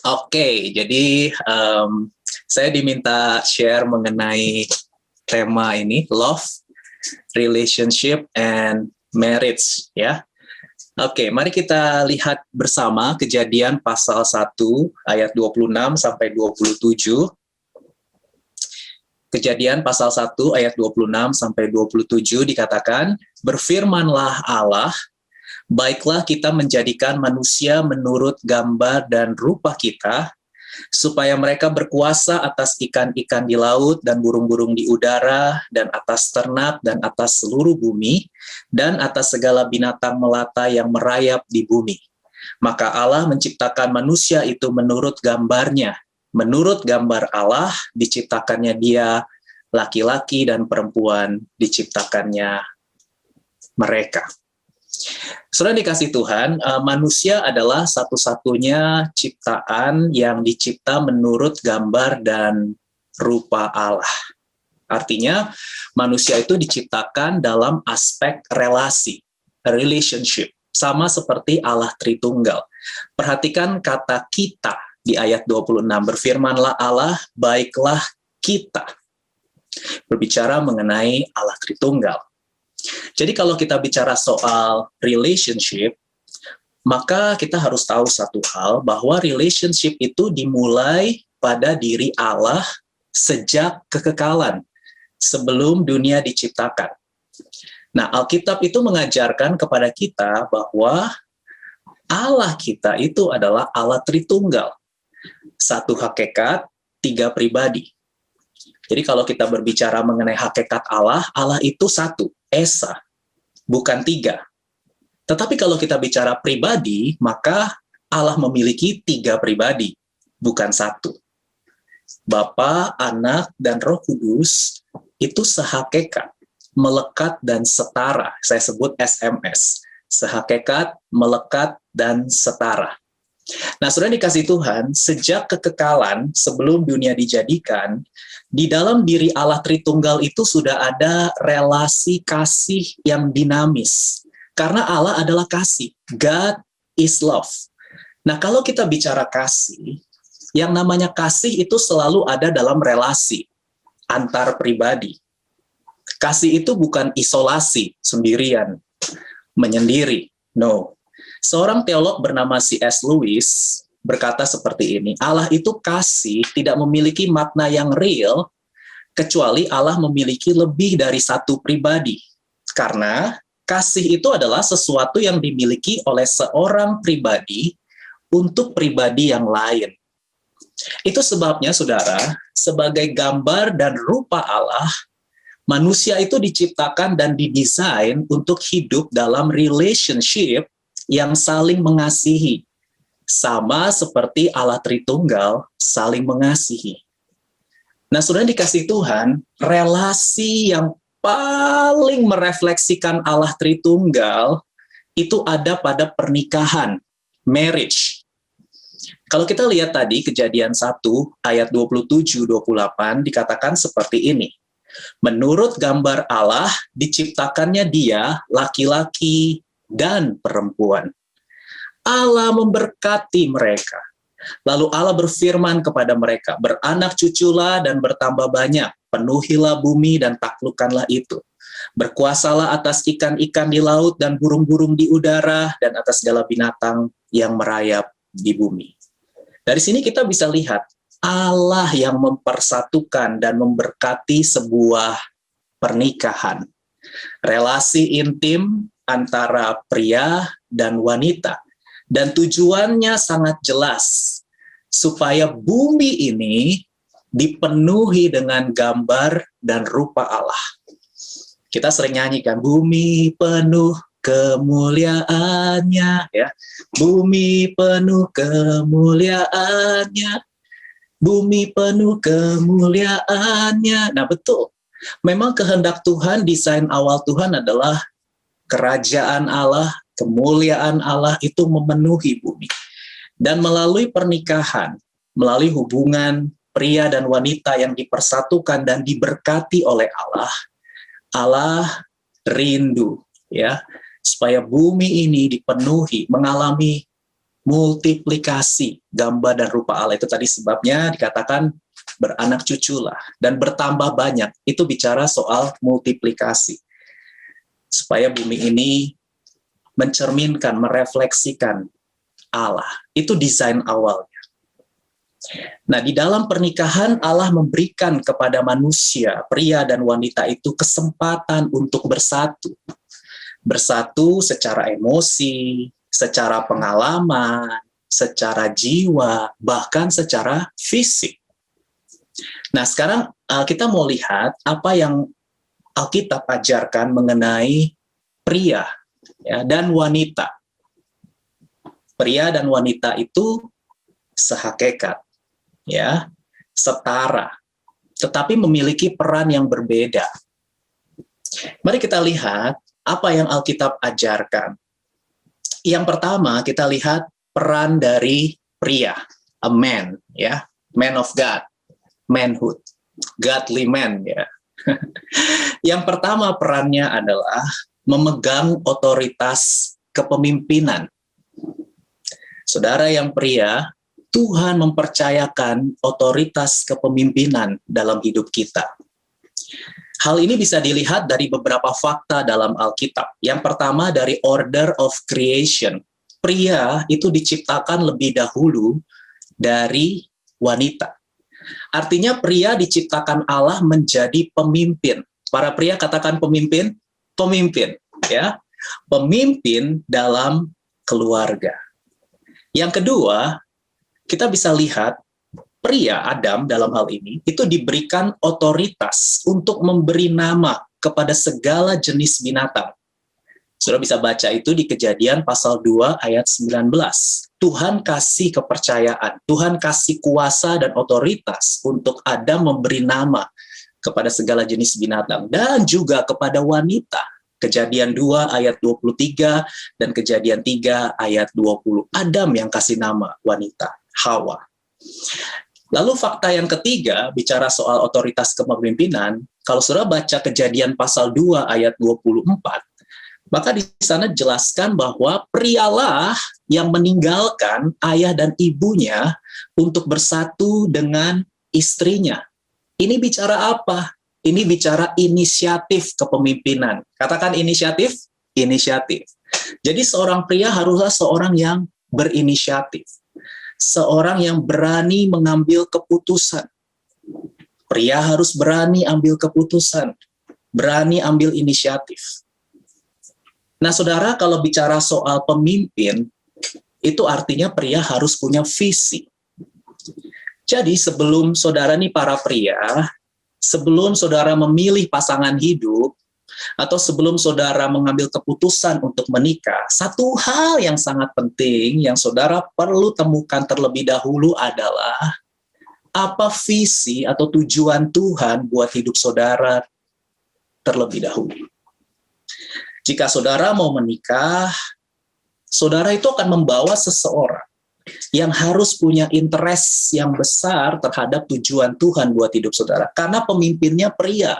Oke, jadi saya diminta share mengenai tema ini, love, relationship, and marriage, ya. Oke, mari kita lihat bersama Kejadian pasal 1 ayat 26 sampai 27. Kejadian pasal 1 ayat 26 sampai 27 dikatakan, "Berfirmanlah Allah, baiklah kita menjadikan manusia menurut gambar dan rupa kita, supaya mereka berkuasa atas ikan-ikan di laut dan burung-burung di udara, dan atas ternak dan atas seluruh bumi, dan atas segala binatang melata yang merayap di bumi. Maka Allah menciptakan manusia itu menurut gambarnya. Menurut gambar Allah diciptakannya dia, laki-laki dan perempuan diciptakannya mereka." Saudara dikasih Tuhan, manusia adalah satu-satunya ciptaan yang dicipta menurut gambar dan rupa Allah. Artinya, manusia itu diciptakan dalam aspek relasi, relationship, sama seperti Allah Tritunggal. Perhatikan kata kita di ayat 26, "Berfirmanlah Allah, baiklah kita." Berbicara mengenai Allah Tritunggal. Jadi kalau kita bicara soal relationship, maka kita harus tahu satu hal, bahwa relationship itu dimulai pada diri Allah sejak kekekalan, sebelum dunia diciptakan. Nah, Alkitab itu mengajarkan kepada kita bahwa Allah kita itu adalah Allah Tritunggal. Satu hakikat, tiga pribadi. Jadi kalau kita berbicara mengenai hakikat Allah, Allah itu satu, Esa, bukan tiga. Tetapi kalau kita bicara pribadi, maka Allah memiliki tiga pribadi, bukan satu. Bapa, Anak, dan Roh Kudus itu sehakikat, melekat, dan setara. Saya sebut SMS, sehakikat, melekat, dan setara. Nah, saudara dikasih Tuhan, sejak kekekalan, sebelum dunia dijadikan, di dalam diri Allah Tritunggal itu sudah ada relasi kasih yang dinamis. Karena Allah adalah kasih. God is love. Nah, kalau kita bicara kasih, yang namanya kasih itu selalu ada dalam relasi antar pribadi. Kasih itu bukan isolasi, sendirian, menyendiri. No. Seorang teolog bernama C.S. Lewis berkata seperti ini, Allah itu kasih tidak memiliki makna yang real, kecuali Allah memiliki lebih dari satu pribadi. Karena kasih itu adalah sesuatu yang dimiliki oleh seorang pribadi untuk pribadi yang lain. Itu sebabnya, saudara, sebagai gambar dan rupa Allah, manusia itu diciptakan dan didesain untuk hidup dalam relationship yang saling mengasihi, sama seperti Allah Tritunggal saling mengasihi. Nah, saudara dikasih Tuhan, relasi yang paling merefleksikan Allah Tritunggal itu ada pada pernikahan, marriage. Kalau kita lihat tadi Kejadian 1 ayat 27-28 dikatakan seperti ini. Menurut gambar Allah diciptakannya dia, laki-laki dan perempuan. Allah memberkati mereka. Lalu Allah berfirman kepada mereka, beranak cuculah dan bertambah banyak, penuhilah bumi dan taklukkanlah itu. Berkuasalah atas ikan-ikan di laut dan burung-burung di udara dan atas segala binatang yang merayap di bumi. Dari sini kita bisa lihat Allah yang mempersatukan dan memberkati sebuah pernikahan. Relasi intim antara pria dan wanita. Dan tujuannya sangat jelas, supaya bumi ini dipenuhi dengan gambar dan rupa Allah. Kita sering nyanyikan, bumi penuh kemuliaannya, ya. Bumi penuh kemuliaannya, bumi penuh kemuliaannya. Nah, betul. Memang kehendak Tuhan, desain awal Tuhan adalah kerajaan Allah, kemuliaan Allah itu memenuhi bumi. Dan melalui pernikahan, melalui hubungan pria dan wanita yang dipersatukan dan diberkati oleh Allah, Allah rindu, ya, supaya bumi ini dipenuhi, mengalami multiplikasi gambar dan rupa Allah. Itu tadi sebabnya dikatakan beranak cuculah dan bertambah banyak. Itu bicara soal multiplikasi. Supaya bumi ini mencerminkan, merefleksikan Allah. Itu desain awalnya. Nah, di dalam pernikahan Allah memberikan kepada manusia, pria dan wanita itu kesempatan untuk bersatu. Bersatu secara emosi, secara pengalaman, secara jiwa, bahkan secara fisik. Nah, sekarang kita mau lihat apa yang Alkitab ajarkan mengenai pria ya, dan wanita. Pria dan wanita itu sehakikat, ya, setara, tetapi memiliki peran yang berbeda. Mari kita lihat apa yang Alkitab ajarkan. Yang pertama, kita lihat peran dari pria, a man, ya, man of God, manhood, godly man, ya. Yang pertama perannya adalah memegang otoritas kepemimpinan. Saudara yang pria, Tuhan mempercayakan otoritas kepemimpinan dalam hidup kita. Hal ini bisa dilihat dari beberapa fakta dalam Alkitab. Yang pertama dari order of creation. Pria itu diciptakan lebih dahulu dari wanita. Artinya pria diciptakan Allah menjadi pemimpin. Para pria katakan pemimpin, pemimpin, ya. Pemimpin dalam keluarga. Yang kedua, kita bisa lihat pria Adam dalam hal ini itu diberikan otoritas untuk memberi nama kepada segala jenis binatang. Saudara bisa baca itu di Kejadian pasal 2 ayat 19. Tuhan kasih kepercayaan, Tuhan kasih kuasa dan otoritas untuk Adam memberi nama kepada segala jenis binatang dan juga kepada wanita. Kejadian 2 ayat 23 dan Kejadian 3 ayat 20. Adam yang kasih nama wanita, Hawa. Lalu fakta yang ketiga, bicara soal otoritas kepemimpinan, kalau saudara baca Kejadian pasal 2 ayat 24, maka di sana jelaskan bahwa prialah yang meninggalkan ayah dan ibunya untuk bersatu dengan istrinya. Ini bicara apa? Ini bicara inisiatif kepemimpinan. Katakan inisiatif, inisiatif. Jadi seorang pria haruslah seorang yang berinisiatif. Seorang yang berani mengambil keputusan. Pria harus berani ambil keputusan. Berani ambil inisiatif. Nah, saudara, kalau bicara soal pemimpin, itu artinya pria harus punya visi. Jadi sebelum saudara nih para pria, sebelum saudara memilih pasangan hidup, atau sebelum saudara mengambil keputusan untuk menikah, satu hal yang sangat penting yang saudara perlu temukan terlebih dahulu adalah apa visi atau tujuan Tuhan buat hidup saudara terlebih dahulu. Jika saudara mau menikah, saudara itu akan membawa seseorang yang harus punya interest yang besar terhadap tujuan Tuhan buat hidup saudara. Karena pemimpinnya pria.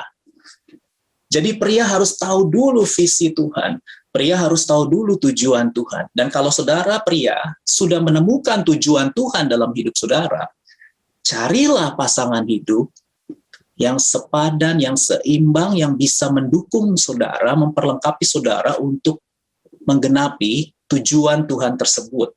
Jadi pria harus tahu dulu visi Tuhan. Pria harus tahu dulu tujuan Tuhan. Dan kalau saudara pria sudah menemukan tujuan Tuhan dalam hidup saudara, carilah pasangan hidup yang sepadan, yang seimbang, yang bisa mendukung saudara, memperlengkapi saudara untuk menggenapi tujuan Tuhan tersebut.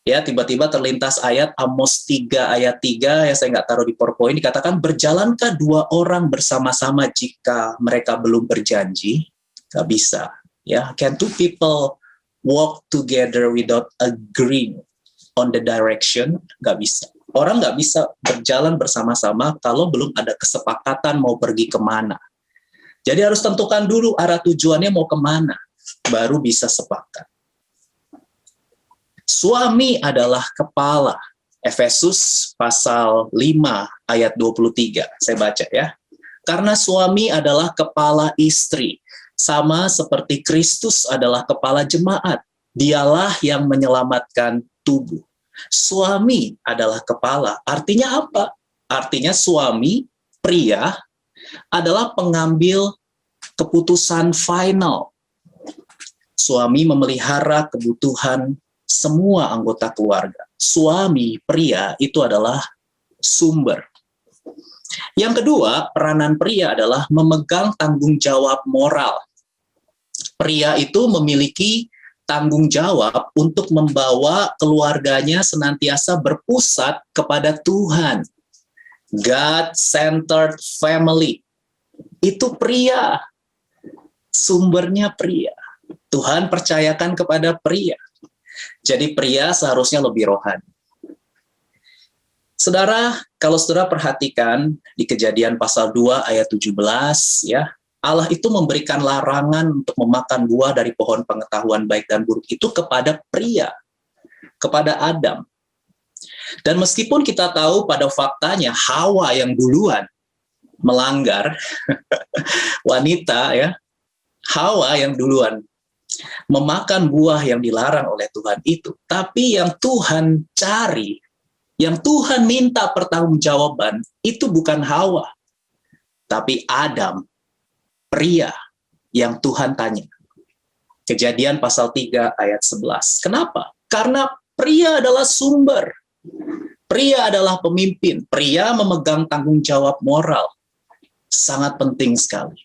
Ya, tiba-tiba terlintas ayat Amos 3 ayat 3 yang saya nggak taruh di PowerPoint, dikatakan berjalankah dua orang bersama-sama jika mereka belum berjanji? Nggak bisa. Ya, can two people walk together without agreeing on the direction? Nggak bisa. Orang nggak bisa berjalan bersama-sama kalau belum ada kesepakatan mau pergi kemana. Jadi harus tentukan dulu arah tujuannya mau kemana, baru bisa sepakat. Suami adalah kepala. Efesus pasal 5 ayat 23. Saya baca ya. Karena suami adalah kepala istri, sama seperti Kristus adalah kepala jemaat. Dialah yang menyelamatkan tubuh. Suami adalah kepala. Artinya apa? Artinya suami, pria, adalah pengambil keputusan final. Suami memelihara kebutuhan semua anggota keluarga. Suami, pria, itu adalah sumber. Yang kedua, peranan pria adalah memegang tanggung jawab moral. Pria itu memiliki tanggung jawab untuk membawa keluarganya senantiasa berpusat kepada Tuhan. God-centered family. Itu pria. Sumbernya pria. Tuhan percayakan kepada pria. Jadi pria seharusnya lebih rohani. Saudara, kalau saudara perhatikan di Kejadian pasal 2 ayat 17, ya, Allah itu memberikan larangan untuk memakan buah dari pohon pengetahuan baik dan buruk itu kepada pria, kepada Adam. Dan meskipun kita tahu pada faktanya Hawa yang duluan melanggar, wanita ya, Hawa yang duluan memakan buah yang dilarang oleh Tuhan itu. Tapi yang Tuhan cari, yang Tuhan minta pertanggungjawaban, itu bukan Hawa, tapi Adam, pria yang Tuhan tanya. Kejadian pasal 3 ayat 11. Kenapa? Karena pria adalah sumber. Pria adalah pemimpin. Pria memegang tanggung jawab moral. Sangat penting sekali.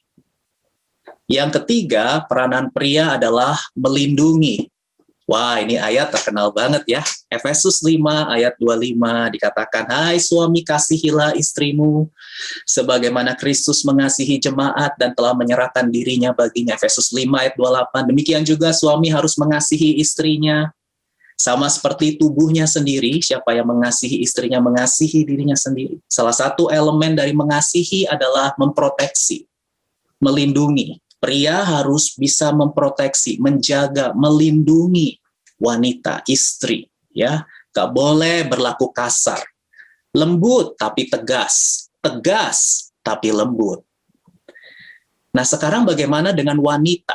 Yang ketiga, peranan pria adalah melindungi. Wah, ini ayat terkenal banget ya. Efesus 5 ayat 25 dikatakan, "Hai suami, kasihilah istrimu sebagaimana Kristus mengasihi jemaat dan telah menyerahkan dirinya baginya." Efesus 5 ayat 28. Demikian juga suami harus mengasihi istrinya sama seperti tubuhnya sendiri. Siapa yang mengasihi istrinya mengasihi dirinya sendiri. Salah satu elemen dari mengasihi adalah memproteksi, melindungi. Pria harus bisa memproteksi, menjaga, melindungi wanita, istri, ya. Gak boleh berlaku kasar. Lembut tapi tegas, tegas tapi lembut. Nah, sekarang bagaimana dengan wanita?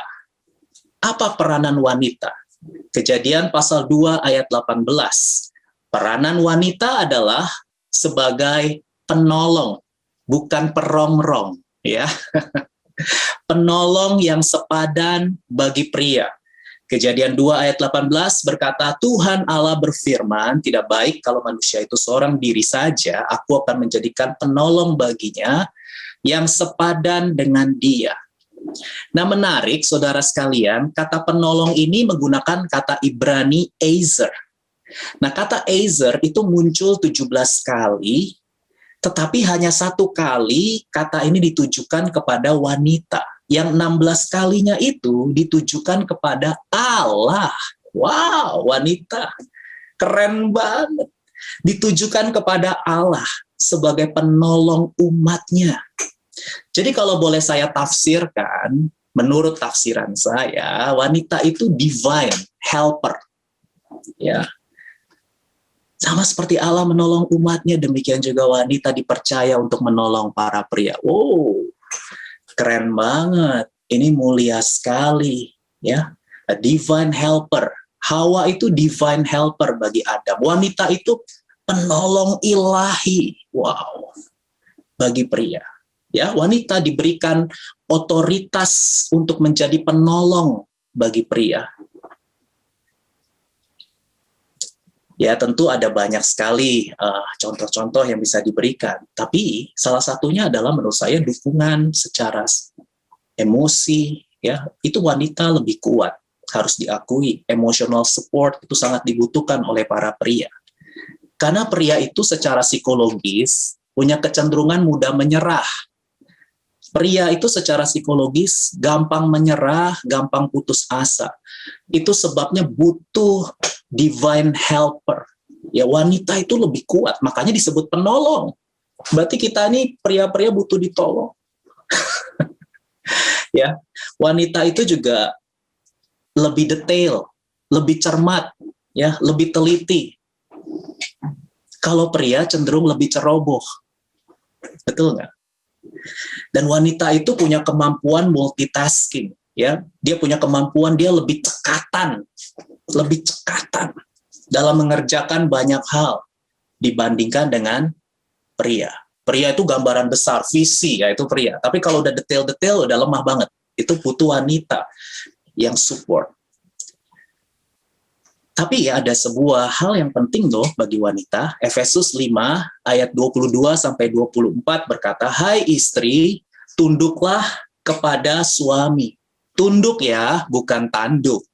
Apa peranan wanita? Kejadian pasal 2 ayat 18. Peranan wanita adalah sebagai penolong, bukan perongrong, ya. Penolong yang sepadan bagi pria. Kejadian 2 ayat 18 berkata, Tuhan Allah berfirman, tidak baik kalau manusia itu seorang diri saja, aku akan menjadikan penolong baginya yang sepadan dengan dia. Nah, menarik saudara sekalian, kata penolong ini menggunakan kata Ibrani Ezer. Nah, kata Ezer itu muncul 17 kali, tetapi hanya 1 kali kata ini ditujukan kepada wanita. Yang 16 kalinya itu ditujukan kepada Allah. Wow, wanita. Keren banget. Ditujukan kepada Allah sebagai penolong umatnya. Jadi kalau boleh saya tafsirkan, menurut tafsiran saya, wanita itu divine helper. Ya. Sama seperti Allah menolong umatnya, demikian juga wanita dipercaya untuk menolong para pria. Wow, keren banget. Ini mulia sekali, ya. A divine helper. Hawa itu divine helper bagi Adam. Wanita itu penolong ilahi. Wow, bagi pria. Ya, wanita diberikan otoritas untuk menjadi penolong bagi pria. Ya, tentu ada banyak sekali contoh-contoh yang bisa diberikan. Tapi salah satunya adalah menurut saya dukungan secara emosi. Ya, itu wanita lebih kuat, harus diakui. Emotional support itu sangat dibutuhkan oleh para pria. Karena pria itu secara psikologis punya kecenderungan mudah menyerah. Pria itu secara psikologis gampang menyerah, gampang putus asa. Itu sebabnya butuh divine helper. Ya, wanita itu lebih kuat, makanya disebut penolong. Berarti kita ini pria-pria butuh ditolong. Ya, wanita itu juga lebih detail, lebih cermat, ya, lebih teliti. Kalau pria cenderung lebih ceroboh. Betul nggak? Dan wanita itu punya kemampuan multitasking, ya. Dia punya kemampuan, dia lebih cekatan dalam mengerjakan banyak hal dibandingkan dengan pria. Pria itu gambaran besar, visi, ya itu pria. Tapi kalau udah detail-detail udah lemah banget. Itu butuh wanita yang support. Tapi ya ada sebuah hal yang penting loh bagi wanita. Efesus 5 ayat 22 sampai 24 berkata, "Hai istri, tunduklah kepada suami." Tunduk ya, bukan tanduk.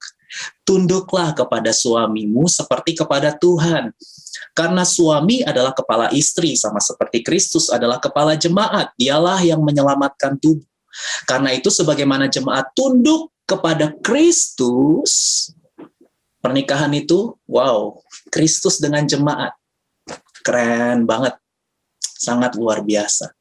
Tunduklah kepada suamimu seperti kepada Tuhan. Karena suami adalah kepala istri, sama seperti Kristus adalah kepala jemaat. Dialah yang menyelamatkan tubuh. Karena itu sebagaimana jemaat tunduk kepada Kristus, pernikahan itu, wow, Kristus dengan jemaat. Keren banget. Sangat luar biasa.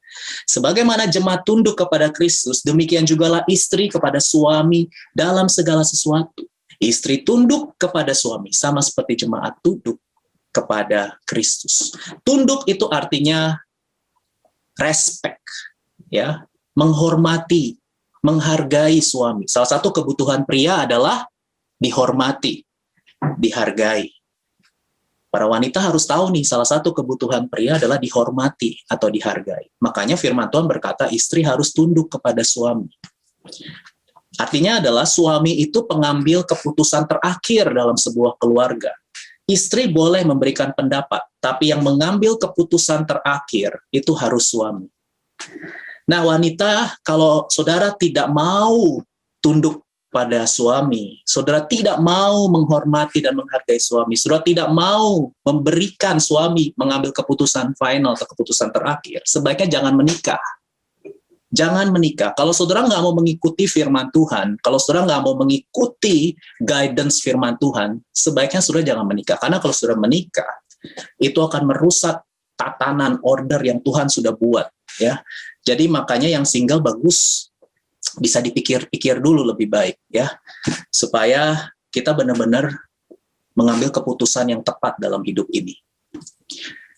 Sebagaimana jemaat tunduk kepada Kristus, demikian jugalah istri kepada suami dalam segala sesuatu. Istri tunduk kepada suami, sama seperti jemaat tunduk kepada Kristus. Tunduk itu artinya respect, ya, menghormati, menghargai suami. Salah satu kebutuhan pria adalah dihormati, dihargai. Para wanita harus tahu nih, salah satu kebutuhan pria adalah dihormati atau dihargai. Makanya firman Tuhan berkata istri harus tunduk kepada suami. Artinya adalah suami itu pengambil keputusan terakhir dalam sebuah keluarga. Istri boleh memberikan pendapat, tapi yang mengambil keputusan terakhir itu harus suami. Nah, wanita, kalau saudara tidak mau tunduk pada suami, saudara tidak mau menghormati dan menghargai suami, saudara tidak mau memberikan suami mengambil keputusan final atau keputusan terakhir, sebaiknya jangan menikah. Jangan menikah. Kalau saudara nggak mau mengikuti firman Tuhan, kalau saudara nggak mau mengikuti guidance firman Tuhan, sebaiknya saudara jangan menikah. Karena kalau saudara menikah, itu akan merusak tatanan order yang Tuhan sudah buat. Ya, jadi makanya yang single bagus bisa dipikir-pikir dulu lebih baik, ya, supaya kita benar-benar mengambil keputusan yang tepat dalam hidup ini.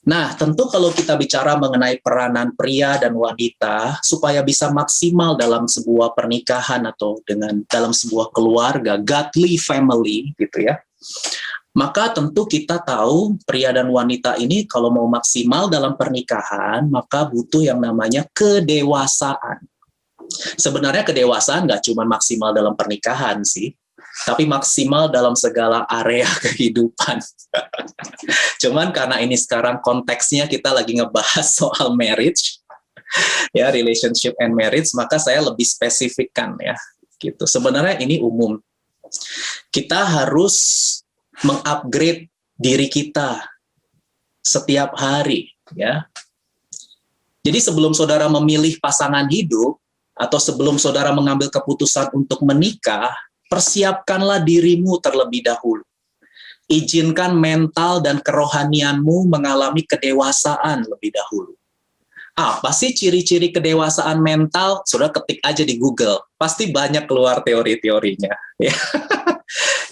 Nah, tentu kalau kita bicara mengenai peranan pria dan wanita, supaya bisa maksimal dalam sebuah pernikahan atau dalam sebuah keluarga, godly family, gitu ya, maka tentu kita tahu pria dan wanita ini kalau mau maksimal dalam pernikahan, maka butuh yang namanya kedewasaan. Sebenarnya kedewasaan nggak cuma maksimal dalam pernikahan sih, tapi maksimal dalam segala area kehidupan. Cuman karena ini sekarang konteksnya kita lagi ngebahas soal marriage, ya, relationship and marriage, maka saya lebih spesifikkan ya, gitu. Sebenarnya ini umum. Kita harus mengupgrade diri kita setiap hari, ya. Jadi sebelum saudara memilih pasangan hidup atau sebelum saudara mengambil keputusan untuk menikah, persiapkanlah dirimu terlebih dahulu. Izinkan mental dan kerohanianmu mengalami kedewasaan lebih dahulu. Apa sih ciri-ciri kedewasaan mental? Saudara ketik aja di Google, pasti banyak keluar teori-teorinya.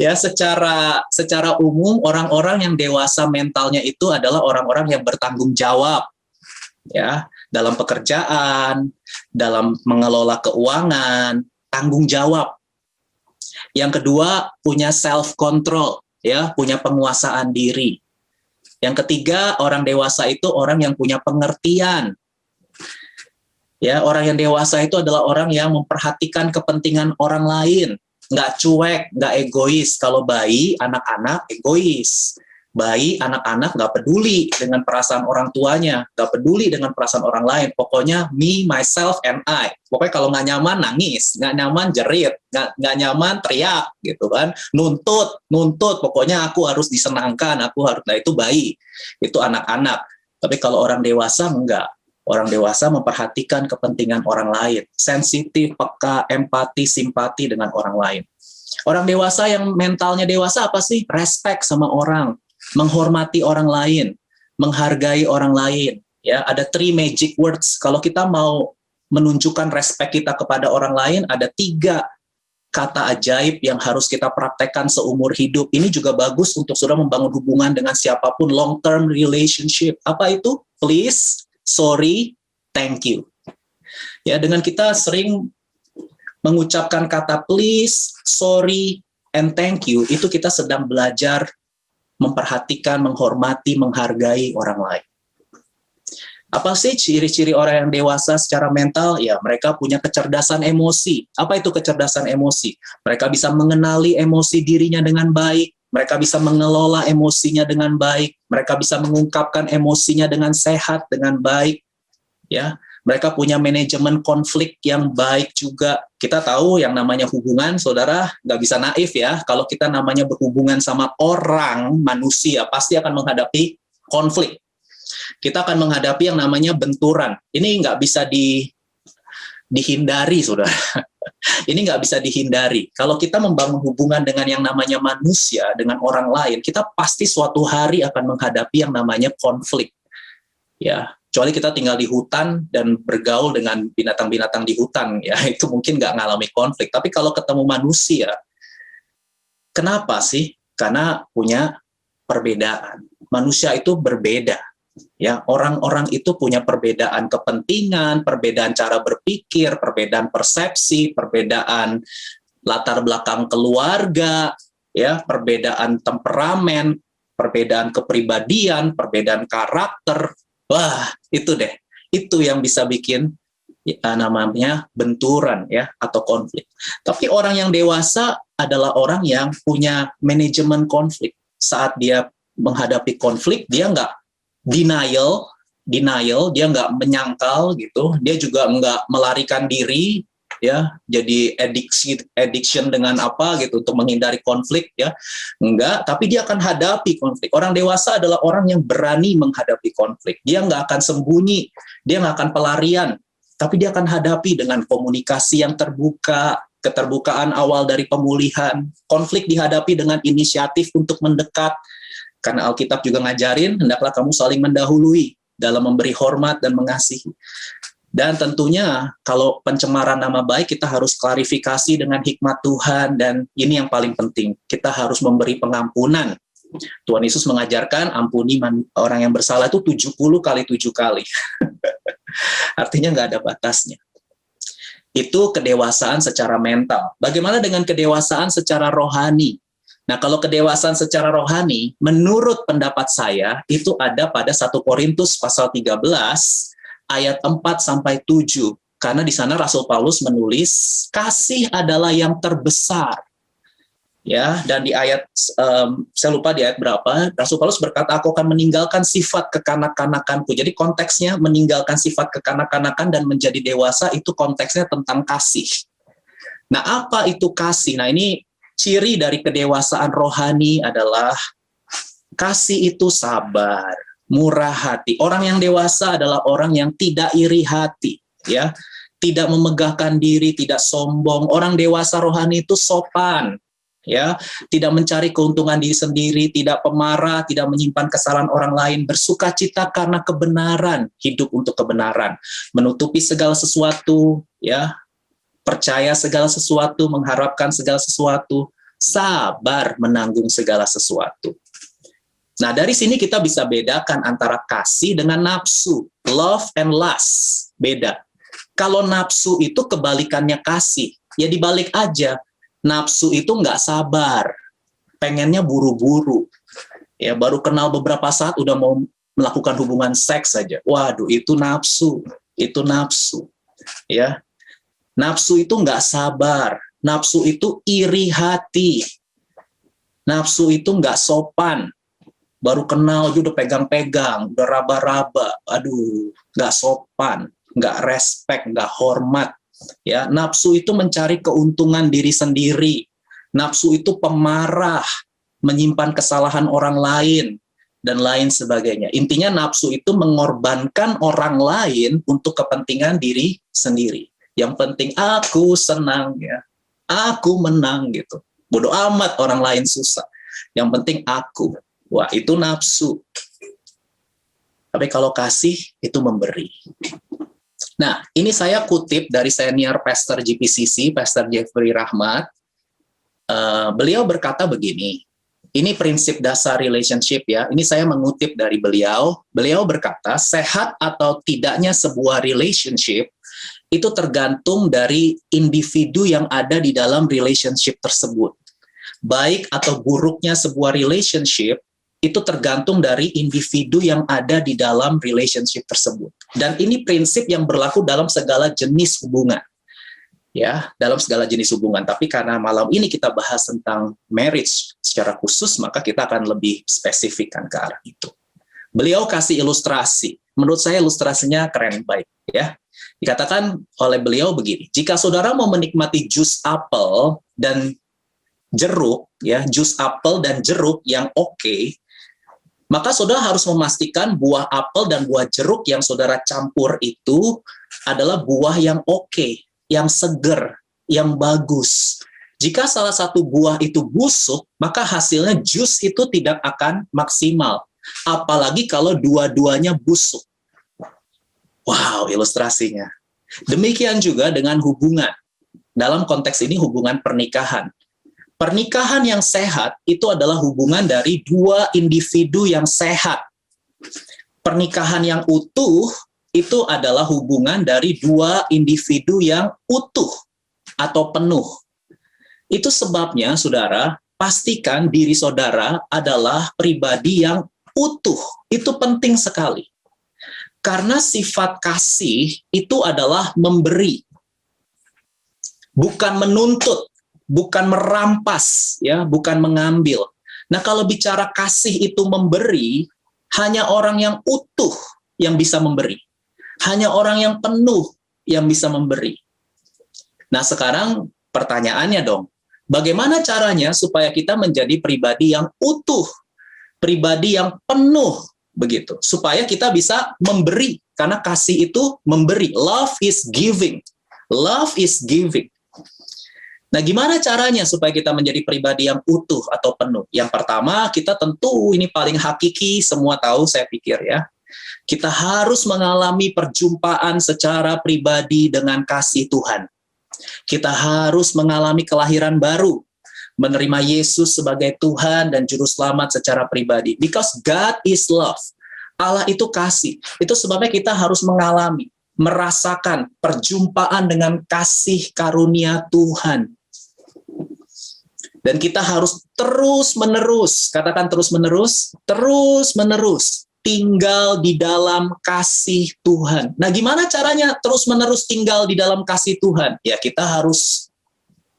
Ya, secara umum orang-orang yang dewasa mentalnya itu adalah orang-orang yang bertanggung jawab, ya, dalam pekerjaan, dalam mengelola keuangan, tanggung jawab. Yang kedua, punya self-control, ya, punya penguasaan diri. Yang ketiga, orang dewasa itu orang yang punya pengertian. Ya, orang yang dewasa itu adalah orang yang memperhatikan kepentingan orang lain, nggak cuek, nggak egois. Kalau bayi, anak-anak egois. Bayi, anak-anak nggak peduli dengan perasaan orang tuanya, nggak peduli dengan perasaan orang lain. Pokoknya me, myself, and I. Pokoknya kalau nggak nyaman, nangis. Nggak nyaman, jerit. Nggak nyaman, teriak. Gitu kan. Nuntut. Pokoknya aku harus disenangkan. Nah, itu bayi. Itu anak-anak. Tapi kalau orang dewasa, enggak. Orang dewasa memperhatikan kepentingan orang lain. Sensitif, peka, empati, simpati dengan orang lain. Orang dewasa yang mentalnya dewasa apa sih? Respect sama orang. Menghormati orang lain, menghargai orang lain. Ya, ada 3 magic words. Kalau kita mau menunjukkan respect kita kepada orang lain, ada 3 kata ajaib yang harus kita praktekkan seumur hidup. Ini juga bagus untuk saudara membangun hubungan dengan siapapun, long-term relationship. Apa itu? Please, sorry, thank you. Ya, dengan kita sering mengucapkan kata please, sorry, and thank you, itu kita sedang belajar memperhatikan, menghormati, menghargai orang lain. Apa sih ciri-ciri orang yang dewasa secara mental? Ya, mereka punya kecerdasan emosi. Apa itu kecerdasan emosi? Mereka bisa mengenali emosi dirinya dengan baik. mereka bisa mengelola emosinya dengan baik, mereka bisa mengungkapkan emosinya dengan sehat, dengan baik, ya. Mereka punya manajemen konflik yang baik juga. Kita tahu yang namanya hubungan, saudara, nggak bisa naif ya. Kalau kita namanya berhubungan sama orang, manusia, pasti akan menghadapi konflik. Kita akan menghadapi yang namanya benturan. Ini nggak bisa dihindari, saudara. Ini nggak bisa dihindari. Kalau kita membangun hubungan dengan yang namanya manusia, dengan orang lain, kita pasti suatu hari akan menghadapi yang namanya konflik. Ya, kecuali kita tinggal di hutan dan bergaul dengan binatang-binatang di hutan, ya itu mungkin nggak ngalami konflik. Tapi kalau ketemu manusia, kenapa sih? Karena punya perbedaan. Manusia itu berbeda. Ya, orang-orang itu punya perbedaan kepentingan, perbedaan cara berpikir, perbedaan persepsi, perbedaan latar belakang keluarga, ya, perbedaan temperamen, perbedaan kepribadian, perbedaan karakter. Wah, itu deh. Itu yang bisa bikin namanya benturan ya atau konflik. Tapi orang yang dewasa adalah orang yang punya manajemen konflik. Saat dia menghadapi konflik, dia nggak denial, dia nggak menyangkal gitu. Dia juga nggak melarikan diri, ya, jadi addiction dengan apa gitu untuk menghindari konflik, ya, enggak, tapi dia akan hadapi konflik. Orang dewasa adalah orang yang berani menghadapi konflik. Dia nggak akan sembunyi, dia nggak akan pelarian, tapi dia akan hadapi dengan komunikasi yang terbuka, keterbukaan awal dari pemulihan. Konflik dihadapi dengan inisiatif untuk mendekat, karena Alkitab juga ngajarin, hendaklah kamu saling mendahului dalam memberi hormat dan mengasihi. Dan tentunya kalau pencemaran nama baik, kita harus klarifikasi dengan hikmat Tuhan, dan ini yang paling penting, kita harus memberi pengampunan. Tuhan Yesus mengajarkan ampuni orang yang bersalah itu 70 kali 7 kali. Artinya nggak ada batasnya. Itu kedewasaan secara mental. Bagaimana dengan kedewasaan secara rohani? Nah, kalau kedewasaan secara rohani, menurut pendapat saya, itu ada pada 1 Korintus pasal 13, ayat 4-7, karena di sana Rasul Paulus menulis kasih adalah yang terbesar, ya. Dan di ayat saya lupa di ayat berapa, Rasul Paulus berkata, aku akan meninggalkan sifat kekanak-kanakanku. Jadi konteksnya meninggalkan sifat kekanak-kanakan dan menjadi dewasa, itu konteksnya tentang kasih. Nah, apa itu kasih? Nah, ini ciri dari kedewasaan rohani adalah kasih itu sabar, murah hati. Orang yang dewasa adalah orang yang tidak iri hati, ya, tidak memegahkan diri, tidak sombong. Orang dewasa rohani itu sopan, ya, tidak mencari keuntungan diri sendiri, tidak pemarah, tidak menyimpan kesalahan orang lain, bersukacita karena kebenaran, hidup untuk kebenaran, menutupi segala sesuatu, ya, percaya segala sesuatu, mengharapkan segala sesuatu, sabar menanggung segala sesuatu. Nah, dari sini kita bisa bedakan antara kasih dengan nafsu. Love and lust, beda. Kalau nafsu itu kebalikannya kasih, ya dibalik aja. Nafsu itu nggak sabar, pengennya buru-buru. Ya, baru kenal beberapa saat udah mau melakukan hubungan seks saja. Waduh, itu nafsu, itu nafsu. Ya, nafsu itu nggak sabar, nafsu itu iri hati, nafsu itu nggak sopan. Baru kenal juga udah pegang-pegang, udah raba-raba, aduh, nggak sopan, nggak respect, nggak hormat. Ya, nafsu itu mencari keuntungan diri sendiri. Nafsu itu pemarah, menyimpan kesalahan orang lain, dan lain sebagainya. Intinya nafsu itu mengorbankan orang lain untuk kepentingan diri sendiri. Yang penting aku senang, ya, aku menang gitu. Bodoh amat orang lain susah. Yang penting aku. Wah, itu nafsu. Tapi kalau kasih, itu memberi. Nah, ini saya kutip dari senior pastor GPCC, Pastor Jeffrey Rahmat. Beliau berkata begini, ini prinsip dasar relationship ya, ini saya mengutip dari beliau. Beliau berkata, sehat atau tidaknya sebuah relationship, itu tergantung dari individu yang ada di dalam relationship tersebut. Baik atau buruknya sebuah relationship, itu tergantung dari individu yang ada di dalam relationship tersebut. Dan ini prinsip yang berlaku dalam segala jenis hubungan. ya, dalam segala jenis hubungan. Tapi karena malam ini kita bahas tentang marriage secara khusus, maka kita akan lebih spesifikkan ke arah itu. Beliau kasih ilustrasi. Menurut saya ilustrasinya keren, baik, ya. Dikatakan oleh beliau begini, jika saudara mau menikmati jus apel dan jeruk, ya, jus apel dan jeruk yang oke, maka saudara harus memastikan buah apel dan buah jeruk yang saudara campur itu adalah buah yang oke, yang seger, yang bagus. Jika salah satu buah itu busuk, maka hasilnya jus itu tidak akan maksimal. Apalagi kalau dua-duanya busuk. Wow, ilustrasinya. Demikian juga dengan hubungan. Dalam konteks ini hubungan pernikahan. Pernikahan yang sehat itu adalah hubungan dari dua individu yang sehat. Pernikahan yang utuh itu adalah hubungan dari dua individu yang utuh atau penuh. Itu sebabnya, saudara, pastikan diri saudara adalah pribadi yang utuh. Itu penting sekali. Karena sifat kasih itu adalah memberi. Bukan menuntut, bukan merampas, ya, bukan mengambil. Nah, kalau bicara kasih itu memberi, hanya orang yang utuh yang bisa memberi. Hanya orang yang penuh yang bisa memberi. Nah, sekarang pertanyaannya dong, bagaimana caranya supaya kita menjadi pribadi yang utuh, pribadi yang penuh, begitu, supaya kita bisa memberi, karena kasih itu memberi. Love is giving. Love is giving. Nah, gimana caranya supaya kita menjadi pribadi yang utuh atau penuh? Yang pertama, kita tentu ini paling hakiki, semua tahu saya pikir, ya. Kita harus mengalami perjumpaan secara pribadi dengan kasih Tuhan. Kita harus mengalami kelahiran baru, menerima Yesus sebagai Tuhan dan Juru Selamat secara pribadi. Because God is love. Allah itu kasih. Itu sebabnya kita harus mengalami, merasakan perjumpaan dengan kasih karunia Tuhan. Dan kita harus terus-menerus, katakan terus-menerus, terus-menerus tinggal di dalam kasih Tuhan. Nah, gimana caranya terus-menerus tinggal di dalam kasih Tuhan? Ya, kita harus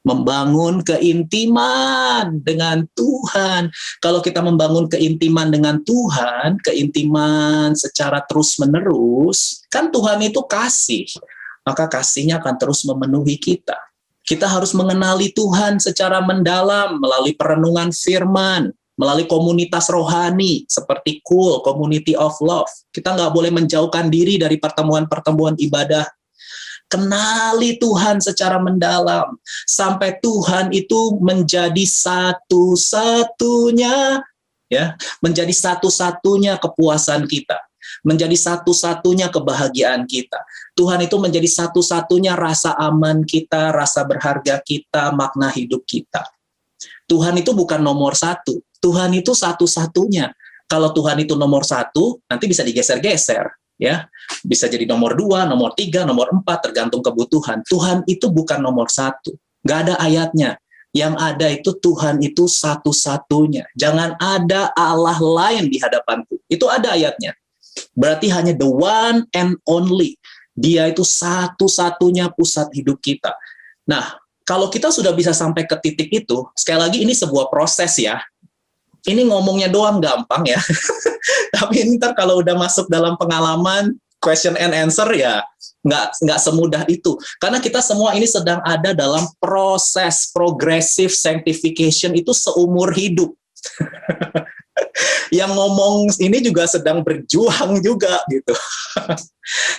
membangun keintiman dengan Tuhan. Kalau kita membangun keintiman dengan Tuhan, keintiman secara terus-menerus, kan Tuhan itu kasih, maka kasihnya akan terus memenuhi kita. Kita harus mengenali Tuhan secara mendalam melalui perenungan firman, melalui komunitas rohani seperti Cool, Community of Love. Kita nggak boleh menjauhkan diri dari pertemuan-pertemuan ibadah. Kenali Tuhan secara mendalam sampai Tuhan itu menjadi satu-satunya, ya, menjadi satu-satunya kepuasan kita, menjadi satu-satunya kebahagiaan kita. Tuhan itu menjadi satu-satunya rasa aman kita, rasa berharga kita, makna hidup kita. Tuhan itu bukan nomor satu, Tuhan itu satu-satunya. Kalau Tuhan itu nomor satu, nanti bisa digeser-geser. Ya, bisa jadi nomor 2, nomor 3, nomor 4, tergantung kebutuhan. Tuhan itu bukan nomor satu. Nggak ada ayatnya. Yang ada itu Tuhan itu satu-satunya. Jangan ada Allah lain di hadapanku. Itu ada ayatnya. Berarti hanya the one and only. Dia itu satu-satunya pusat hidup kita. Nah, kalau kita sudah bisa sampai ke titik itu, sekali lagi ini sebuah proses, ya. Ini ngomongnya doang gampang, ya. Tapi ntar kalau udah masuk dalam pengalaman, question and answer, ya nggak semudah itu. Karena kita semua ini sedang ada dalam proses progressive sanctification itu seumur hidup. Yang ngomong ini juga sedang berjuang juga, gitu.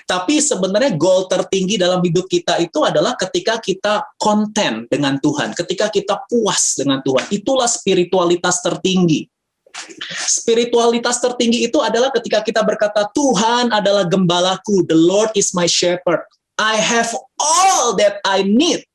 Tapi sebenarnya goal tertinggi dalam hidup kita itu adalah ketika kita content dengan Tuhan, ketika kita puas dengan Tuhan. Itulah spiritualitas tertinggi. Spiritualitas tertinggi itu adalah ketika kita berkata, Tuhan adalah gembalaku, the Lord is my shepherd, I have all that I need.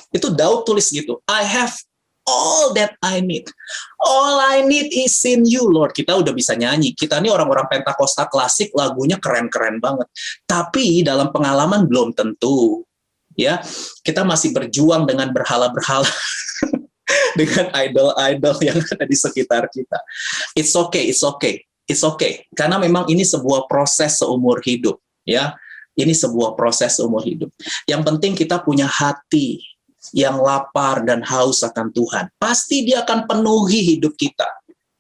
Itu Daud tulis gitu, I have all that I need. All I need is in you, Lord. Kita udah bisa nyanyi. Kita ini orang-orang Pentakosta klasik, lagunya keren-keren banget. Tapi dalam pengalaman belum tentu. Ya, kita masih berjuang dengan berhala-berhala. Dengan idol-idol yang ada di sekitar kita. It's okay, it's okay. It's okay. Karena memang ini sebuah proses seumur hidup, ya. Ini sebuah proses umur hidup. Yang penting kita punya hati yang lapar dan haus akan Tuhan. Pasti Dia akan penuhi hidup kita.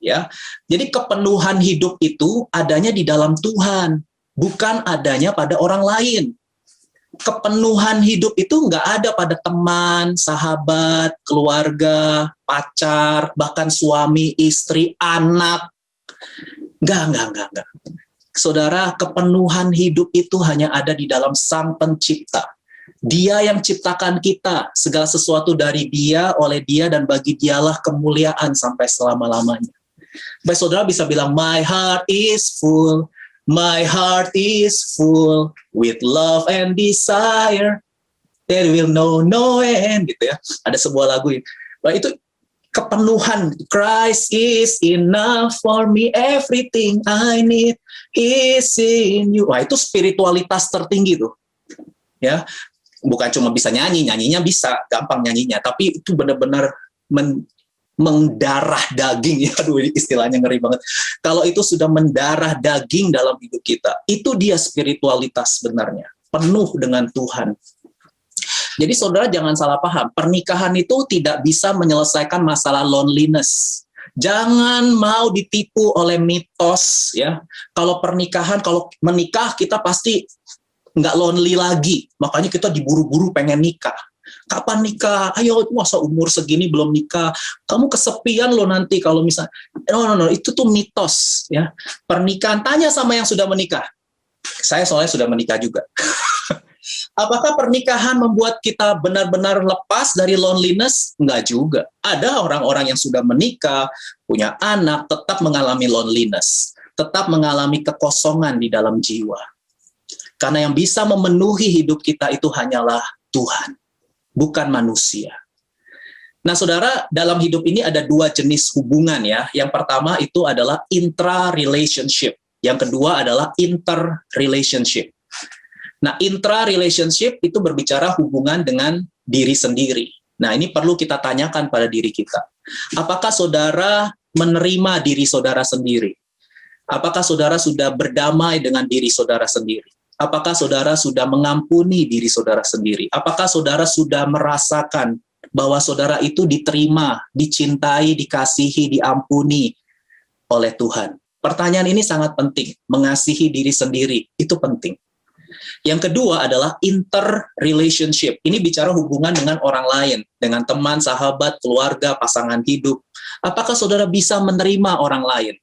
Ya, jadi kepenuhan hidup itu adanya di dalam Tuhan, bukan adanya pada orang lain. Kepenuhan hidup itu nggak ada pada teman, sahabat, keluarga, pacar, bahkan suami, istri, anak. Nggak. Saudara, kepenuhan hidup itu hanya ada di dalam Sang Pencipta. Dia yang ciptakan kita, segala sesuatu dari Dia, oleh Dia, dan bagi Dialah kemuliaan sampai selama-lamanya. Baik, saudara bisa bilang, my heart is full with love and desire, there will no end, gitu ya. Ada sebuah lagu ini. Nah, itu kepenuhan. Christ is enough for me, everything I need is in you. Wah, itu spiritualitas tertinggi tuh. Ya, bukan cuma bisa nyanyinya bisa, gampang nyanyinya, tapi itu benar-benar mendarah daging, ya, aduh istilahnya ngeri banget. Kalau itu sudah mendarah daging dalam hidup kita, itu dia spiritualitas sebenarnya, penuh dengan Tuhan. Jadi saudara jangan salah paham, pernikahan itu tidak bisa menyelesaikan masalah loneliness. Jangan mau ditipu oleh mitos, ya. Kalau menikah kita pasti nggak lonely lagi, makanya kita diburu-buru pengen nikah. Kapan nikah? Ayo, masa umur segini belum nikah? Kamu kesepian loh nanti kalau misalnya. No, itu tuh mitos, ya. Pernikahan, tanya sama yang sudah menikah. Saya soalnya sudah menikah juga. Apakah pernikahan membuat kita benar-benar lepas dari loneliness? Enggak juga. Ada orang-orang yang sudah menikah, punya anak, tetap mengalami loneliness, tetap mengalami kekosongan di dalam jiwa. Karena yang bisa memenuhi hidup kita itu hanyalah Tuhan, bukan manusia. Nah, saudara, dalam hidup ini ada dua jenis hubungan, ya. Yang pertama itu adalah intra-relationship. Yang kedua adalah inter-relationship. Nah, intra-relationship itu berbicara hubungan dengan diri sendiri. Nah, ini perlu kita tanyakan pada diri kita. Apakah saudara menerima diri saudara sendiri? Apakah saudara sudah berdamai dengan diri saudara sendiri? Apakah saudara sudah mengampuni diri saudara sendiri? Apakah saudara sudah merasakan bahwa saudara itu diterima, dicintai, dikasihi, diampuni oleh Tuhan? Pertanyaan ini sangat penting. Mengasihi diri sendiri, itu penting. Yang kedua adalah inter-relationship. Ini bicara hubungan dengan orang lain, dengan teman, sahabat, keluarga, pasangan hidup. Apakah saudara bisa menerima orang lain?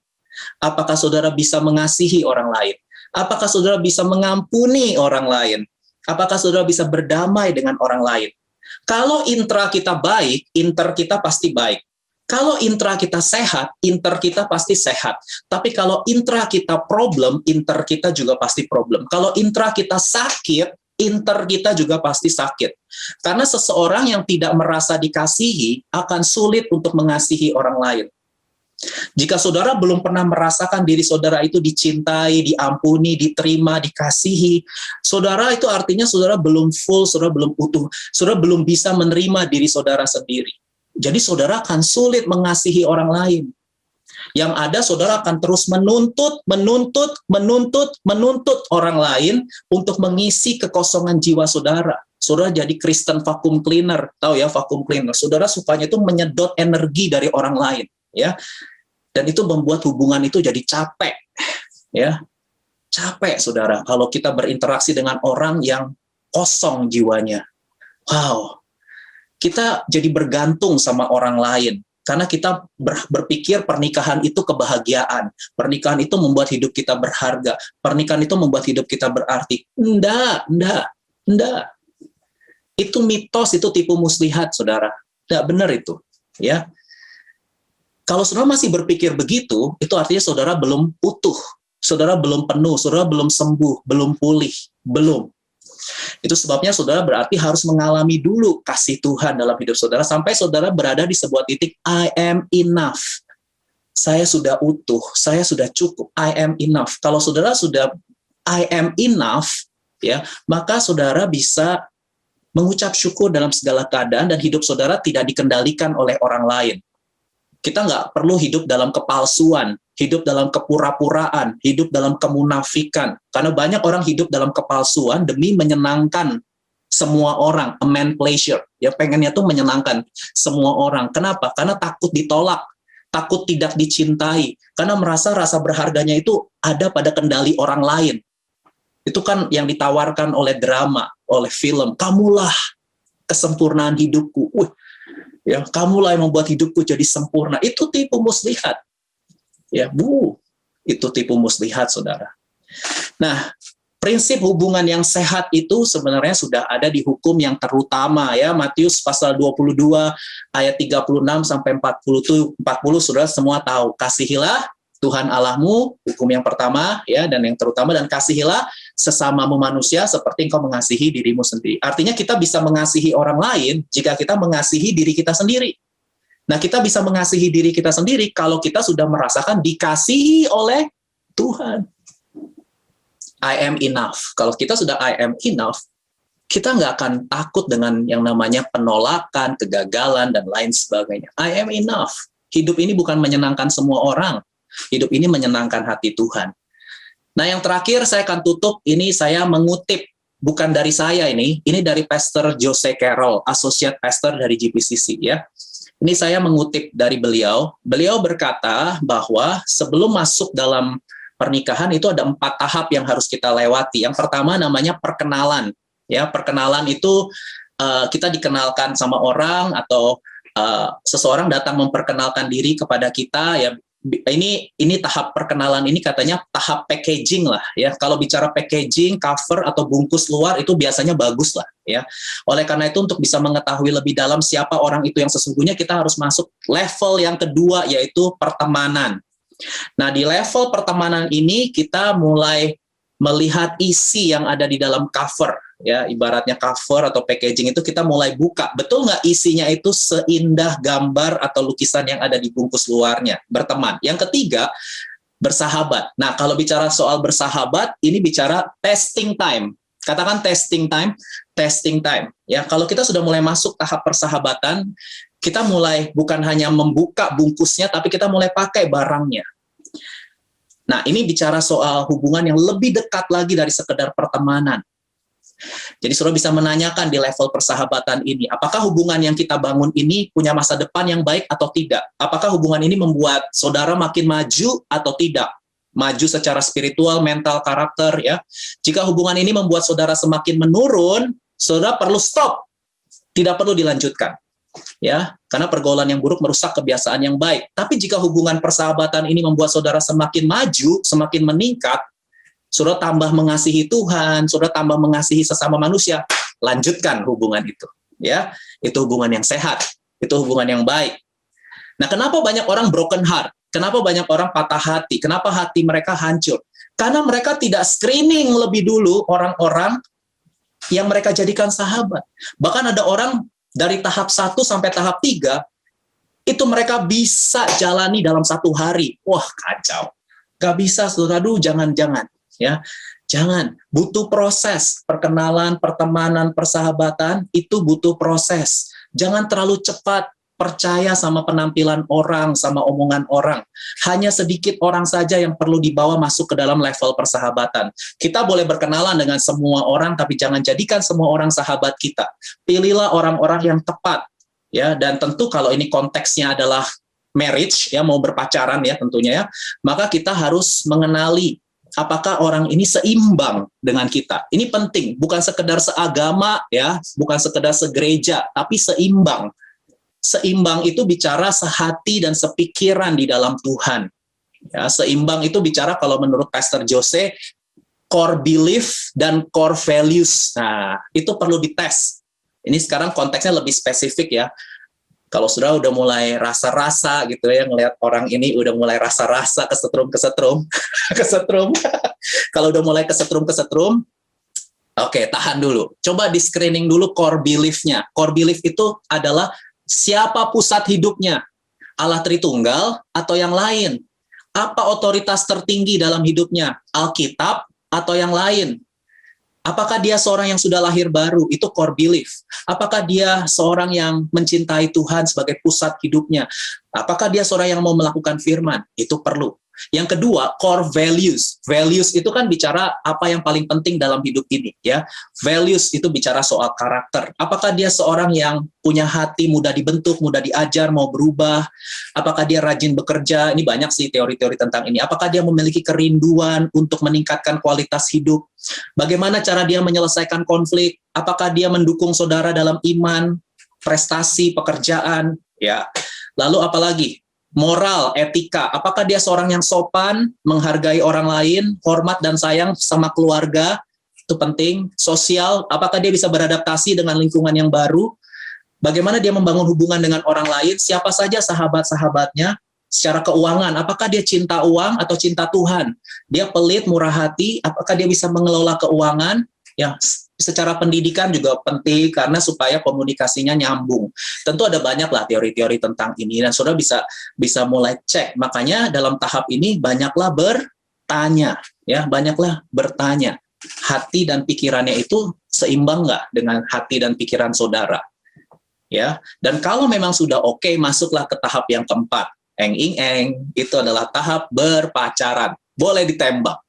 Apakah saudara bisa mengasihi orang lain? Apakah saudara bisa mengampuni orang lain? Apakah saudara bisa berdamai dengan orang lain? Kalau intra kita baik, inter kita pasti baik. Kalau intra kita sehat, inter kita pasti sehat. Tapi kalau intra kita problem, inter kita juga pasti problem. Kalau intra kita sakit, inter kita juga pasti sakit. Karena seseorang yang tidak merasa dikasihi akan sulit untuk mengasihi orang lain. Jika saudara belum pernah merasakan diri saudara itu dicintai, diampuni, diterima, dikasihi, saudara itu artinya saudara belum full, saudara belum utuh, saudara belum bisa menerima diri saudara sendiri. Jadi saudara akan sulit mengasihi orang lain. Yang ada saudara akan terus menuntut orang lain untuk mengisi kekosongan jiwa saudara. Saudara jadi Kristen vacuum cleaner, tahu ya vacuum cleaner. Saudara sukanya itu menyedot energi dari orang lain, ya. Dan itu membuat hubungan itu jadi capek, ya. Capek, saudara, kalau kita berinteraksi dengan orang yang kosong jiwanya. Wow. Kita jadi bergantung sama orang lain. Karena kita berpikir pernikahan itu kebahagiaan. Pernikahan itu membuat hidup kita berharga. Pernikahan itu membuat hidup kita berarti. Enggak. Itu mitos, itu tipu muslihat, saudara. Enggak benar itu, ya. Kalau saudara masih berpikir begitu, itu artinya saudara belum utuh, saudara belum penuh, saudara belum sembuh, belum pulih, belum. Itu sebabnya saudara berarti harus mengalami dulu kasih Tuhan dalam hidup saudara, sampai saudara berada di sebuah titik, I am enough. Saya sudah utuh, saya sudah cukup, I am enough. Kalau saudara sudah I am enough, ya, maka saudara bisa mengucap syukur dalam segala keadaan dan hidup saudara tidak dikendalikan oleh orang lain. Kita nggak perlu hidup dalam kepalsuan. hidup dalam kepura-puraan, hidup dalam kemunafikan. Karena banyak orang hidup dalam kepalsuan demi menyenangkan semua orang, a man pleasure. Ya pengennya tuh menyenangkan semua orang. Kenapa? Karena takut ditolak, takut tidak dicintai, karena merasa rasa berharganya itu ada pada kendali orang lain. Itu kan yang ditawarkan oleh drama, oleh film. Kamulah kesempurnaan hidupku. Ya, kamulah yang membuat hidupku jadi sempurna. Itu tipu muslihat. Ya, itu tipu muslihat, saudara. Nah, prinsip hubungan yang sehat itu sebenarnya sudah ada di hukum yang terutama, ya. Matius pasal 22 ayat 36 sampai 40 saudara semua tahu. Kasihilah Tuhan Allahmu, hukum yang pertama, ya, dan yang terutama, dan kasihilah sesamamu manusia seperti engkau mengasihi dirimu sendiri. Artinya kita bisa mengasihi orang lain jika kita mengasihi diri kita sendiri. Nah, kita bisa mengasihi diri kita sendiri kalau kita sudah merasakan dikasihi oleh Tuhan. I am enough. Kalau kita sudah I am enough, kita nggak akan takut dengan yang namanya penolakan, kegagalan, dan lain sebagainya. I am enough. Hidup ini bukan menyenangkan semua orang. Hidup ini menyenangkan hati Tuhan. Nah, yang terakhir saya akan tutup, ini saya mengutip, bukan dari saya ini dari Pastor Jose Carroll, Associate Pastor dari GPCC, ya. Ini saya mengutip dari beliau. Beliau berkata bahwa sebelum masuk dalam pernikahan itu ada 4 tahap yang harus kita lewati. Yang pertama namanya perkenalan. Ya, perkenalan itu kita dikenalkan sama orang atau seseorang datang memperkenalkan diri kepada kita, ya. Ini tahap perkenalan ini katanya tahap packaging lah, ya. Kalau bicara packaging, cover atau bungkus luar itu biasanya bagus lah, ya. Oleh karena itu untuk bisa mengetahui lebih dalam siapa orang itu yang sesungguhnya, kita harus masuk level yang kedua, yaitu pertemanan. Nah, di level pertemanan ini kita mulai melihat isi yang ada di dalam cover, ya, ibaratnya cover atau packaging itu kita mulai buka. Betul nggak isinya itu seindah gambar atau lukisan yang ada di bungkus luarnya? Berteman. Yang ketiga, bersahabat. Nah, kalau bicara soal bersahabat, ini bicara testing time. Katakan testing time, testing time. Ya, kalau kita sudah mulai masuk tahap persahabatan, kita mulai bukan hanya membuka bungkusnya, tapi kita mulai pakai barangnya. Nah, ini bicara soal hubungan yang lebih dekat lagi dari sekedar pertemanan. Jadi saudara bisa menanyakan di level persahabatan ini, apakah hubungan yang kita bangun ini punya masa depan yang baik atau tidak? Apakah hubungan ini membuat saudara makin maju atau tidak? Maju secara spiritual, mental, karakter, ya. Jika hubungan ini membuat saudara semakin menurun, saudara perlu stop. Tidak perlu dilanjutkan. Ya, karena pergaulan yang buruk merusak kebiasaan yang baik. Tapi jika hubungan persahabatan ini membuat saudara semakin maju, semakin meningkat, saudara tambah mengasihi Tuhan, saudara tambah mengasihi sesama manusia, lanjutkan hubungan itu. Ya, itu hubungan yang sehat, itu hubungan yang baik. Nah, kenapa banyak orang broken heart? Kenapa banyak orang patah hati? Kenapa hati mereka hancur? Karena mereka tidak screening lebih dulu orang-orang yang mereka jadikan sahabat. Bahkan ada orang dari tahap 1 sampai tahap 3, itu mereka bisa jalani dalam 1 hari. Wah, kacau. Gak bisa, saudara. Aduh, jangan-jangan. Ya, jangan. Butuh proses. Perkenalan, pertemanan, persahabatan, itu butuh proses. Jangan terlalu cepat percaya sama penampilan orang, sama omongan orang. Hanya sedikit orang saja yang perlu dibawa masuk ke dalam level persahabatan. Kita boleh berkenalan dengan semua orang, tapi jangan jadikan semua orang sahabat kita. Pilihlah orang-orang yang tepat, ya. Dan tentu kalau ini konteksnya adalah marriage, ya, mau berpacaran, ya, tentunya, ya, maka kita harus mengenali apakah orang ini seimbang dengan kita. Ini penting, bukan sekedar seagama, ya, bukan sekedar segereja, tapi seimbang. Seimbang itu bicara sehati dan sepikiran di dalam Tuhan. Ya, seimbang itu bicara kalau menurut Pastor Jose, core belief dan core values. Nah, itu perlu dites. Ini sekarang konteksnya lebih spesifik, ya. Kalau sudah udah mulai rasa-rasa gitu, ya, ngelihat orang ini udah mulai rasa-rasa kesetrum, kesetrum. Kalau udah mulai kesetrum, oke, tahan dulu. Coba di screening dulu core belief-nya. Core belief itu adalah siapa pusat hidupnya? Allah Tritunggal atau yang lain? Apa otoritas tertinggi dalam hidupnya? Alkitab atau yang lain? Apakah dia seorang yang sudah lahir baru? Itu core belief. Apakah dia seorang yang mencintai Tuhan sebagai pusat hidupnya? Apakah dia seorang yang mau melakukan firman? Itu perlu. Yang kedua, core values. Values itu kan bicara apa yang paling penting dalam hidup ini, ya. Values itu bicara soal karakter. Apakah dia seorang yang punya hati mudah dibentuk, mudah diajar, mau berubah? Apakah dia rajin bekerja? Ini banyak sih teori-teori tentang ini. Apakah dia memiliki kerinduan untuk meningkatkan kualitas hidup? Bagaimana cara dia menyelesaikan konflik? Apakah dia mendukung saudara dalam iman, prestasi, pekerjaan, ya. Lalu apalagi? Moral, etika, apakah dia seorang yang sopan, menghargai orang lain, hormat dan sayang sama keluarga, itu penting. Sosial, apakah dia bisa beradaptasi dengan lingkungan yang baru, bagaimana dia membangun hubungan dengan orang lain, siapa saja sahabat-sahabatnya. Secara keuangan, apakah dia cinta uang atau cinta Tuhan, dia pelit, murah hati, apakah dia bisa mengelola keuangan, ya. Secara pendidikan juga penting karena supaya komunikasinya nyambung. Tentu ada banyak lah teori-teori tentang ini dan saudara bisa mulai cek. Makanya dalam tahap ini banyaklah bertanya, ya, banyaklah bertanya. Hati dan pikirannya itu seimbang nggak dengan hati dan pikiran saudara, ya. Dan kalau memang sudah oke, masuklah ke tahap yang keempat. Eng-ing-eng, itu adalah tahap berpacaran. Boleh ditembak.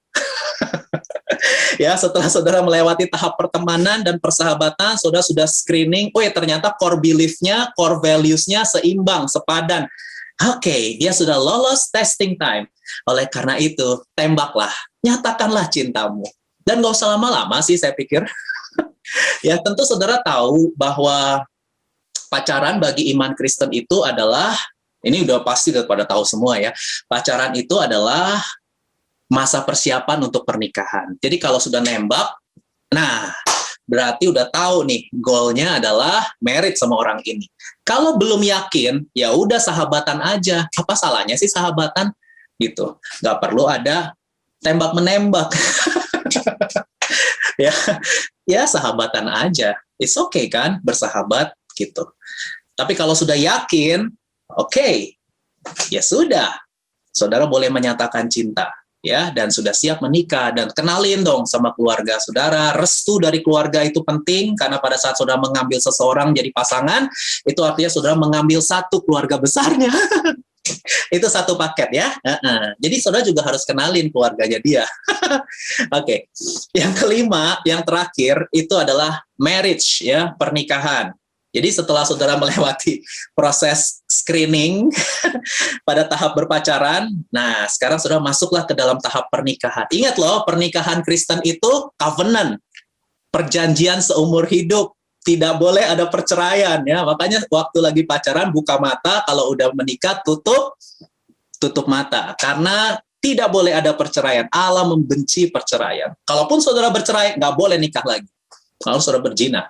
Ya, setelah saudara melewati tahap pertemanan dan persahabatan, saudara sudah screening, oh ya ternyata core belief-nya, core values-nya seimbang, sepadan. Oke, dia sudah lolos testing time. Oleh karena itu, tembaklah, nyatakanlah cintamu. Dan gak usah lama-lama sih saya pikir. Ya, tentu saudara tahu bahwa pacaran bagi iman Kristen itu adalah, ini udah pasti pada tahu semua ya, pacaran itu adalah masa persiapan untuk pernikahan. Jadi kalau sudah nembak, nah berarti udah tahu nih goalnya adalah married sama orang ini. Kalau belum yakin, ya udah sahabatan aja. Apa salahnya sih sahabatan? Gitu. Nggak perlu ada tembak menembak. ya sahabatan aja. It's okay kan bersahabat gitu. Tapi kalau sudah yakin, oke, ya sudah. Saudara boleh menyatakan cinta. Ya, dan sudah siap menikah, dan kenalin dong sama keluarga saudara. Restu dari keluarga itu penting, karena pada saat saudara mengambil seseorang jadi pasangan, itu artinya saudara mengambil satu keluarga besarnya. Itu satu paket ya. Jadi saudara juga harus kenalin keluarganya dia. Oke. Yang kelima, yang terakhir itu adalah marriage, ya, pernikahan. Jadi setelah saudara melewati proses screening pada tahap berpacaran, nah sekarang saudara masuklah ke dalam tahap pernikahan. Ingat loh, pernikahan Kristen itu covenant, perjanjian seumur hidup. Tidak boleh ada perceraian, ya. Makanya waktu lagi pacaran buka mata, kalau udah menikah tutup mata. Karena tidak boleh ada perceraian. Allah membenci perceraian. Kalaupun saudara bercerai, nggak boleh nikah lagi. Kalau saudara berzina.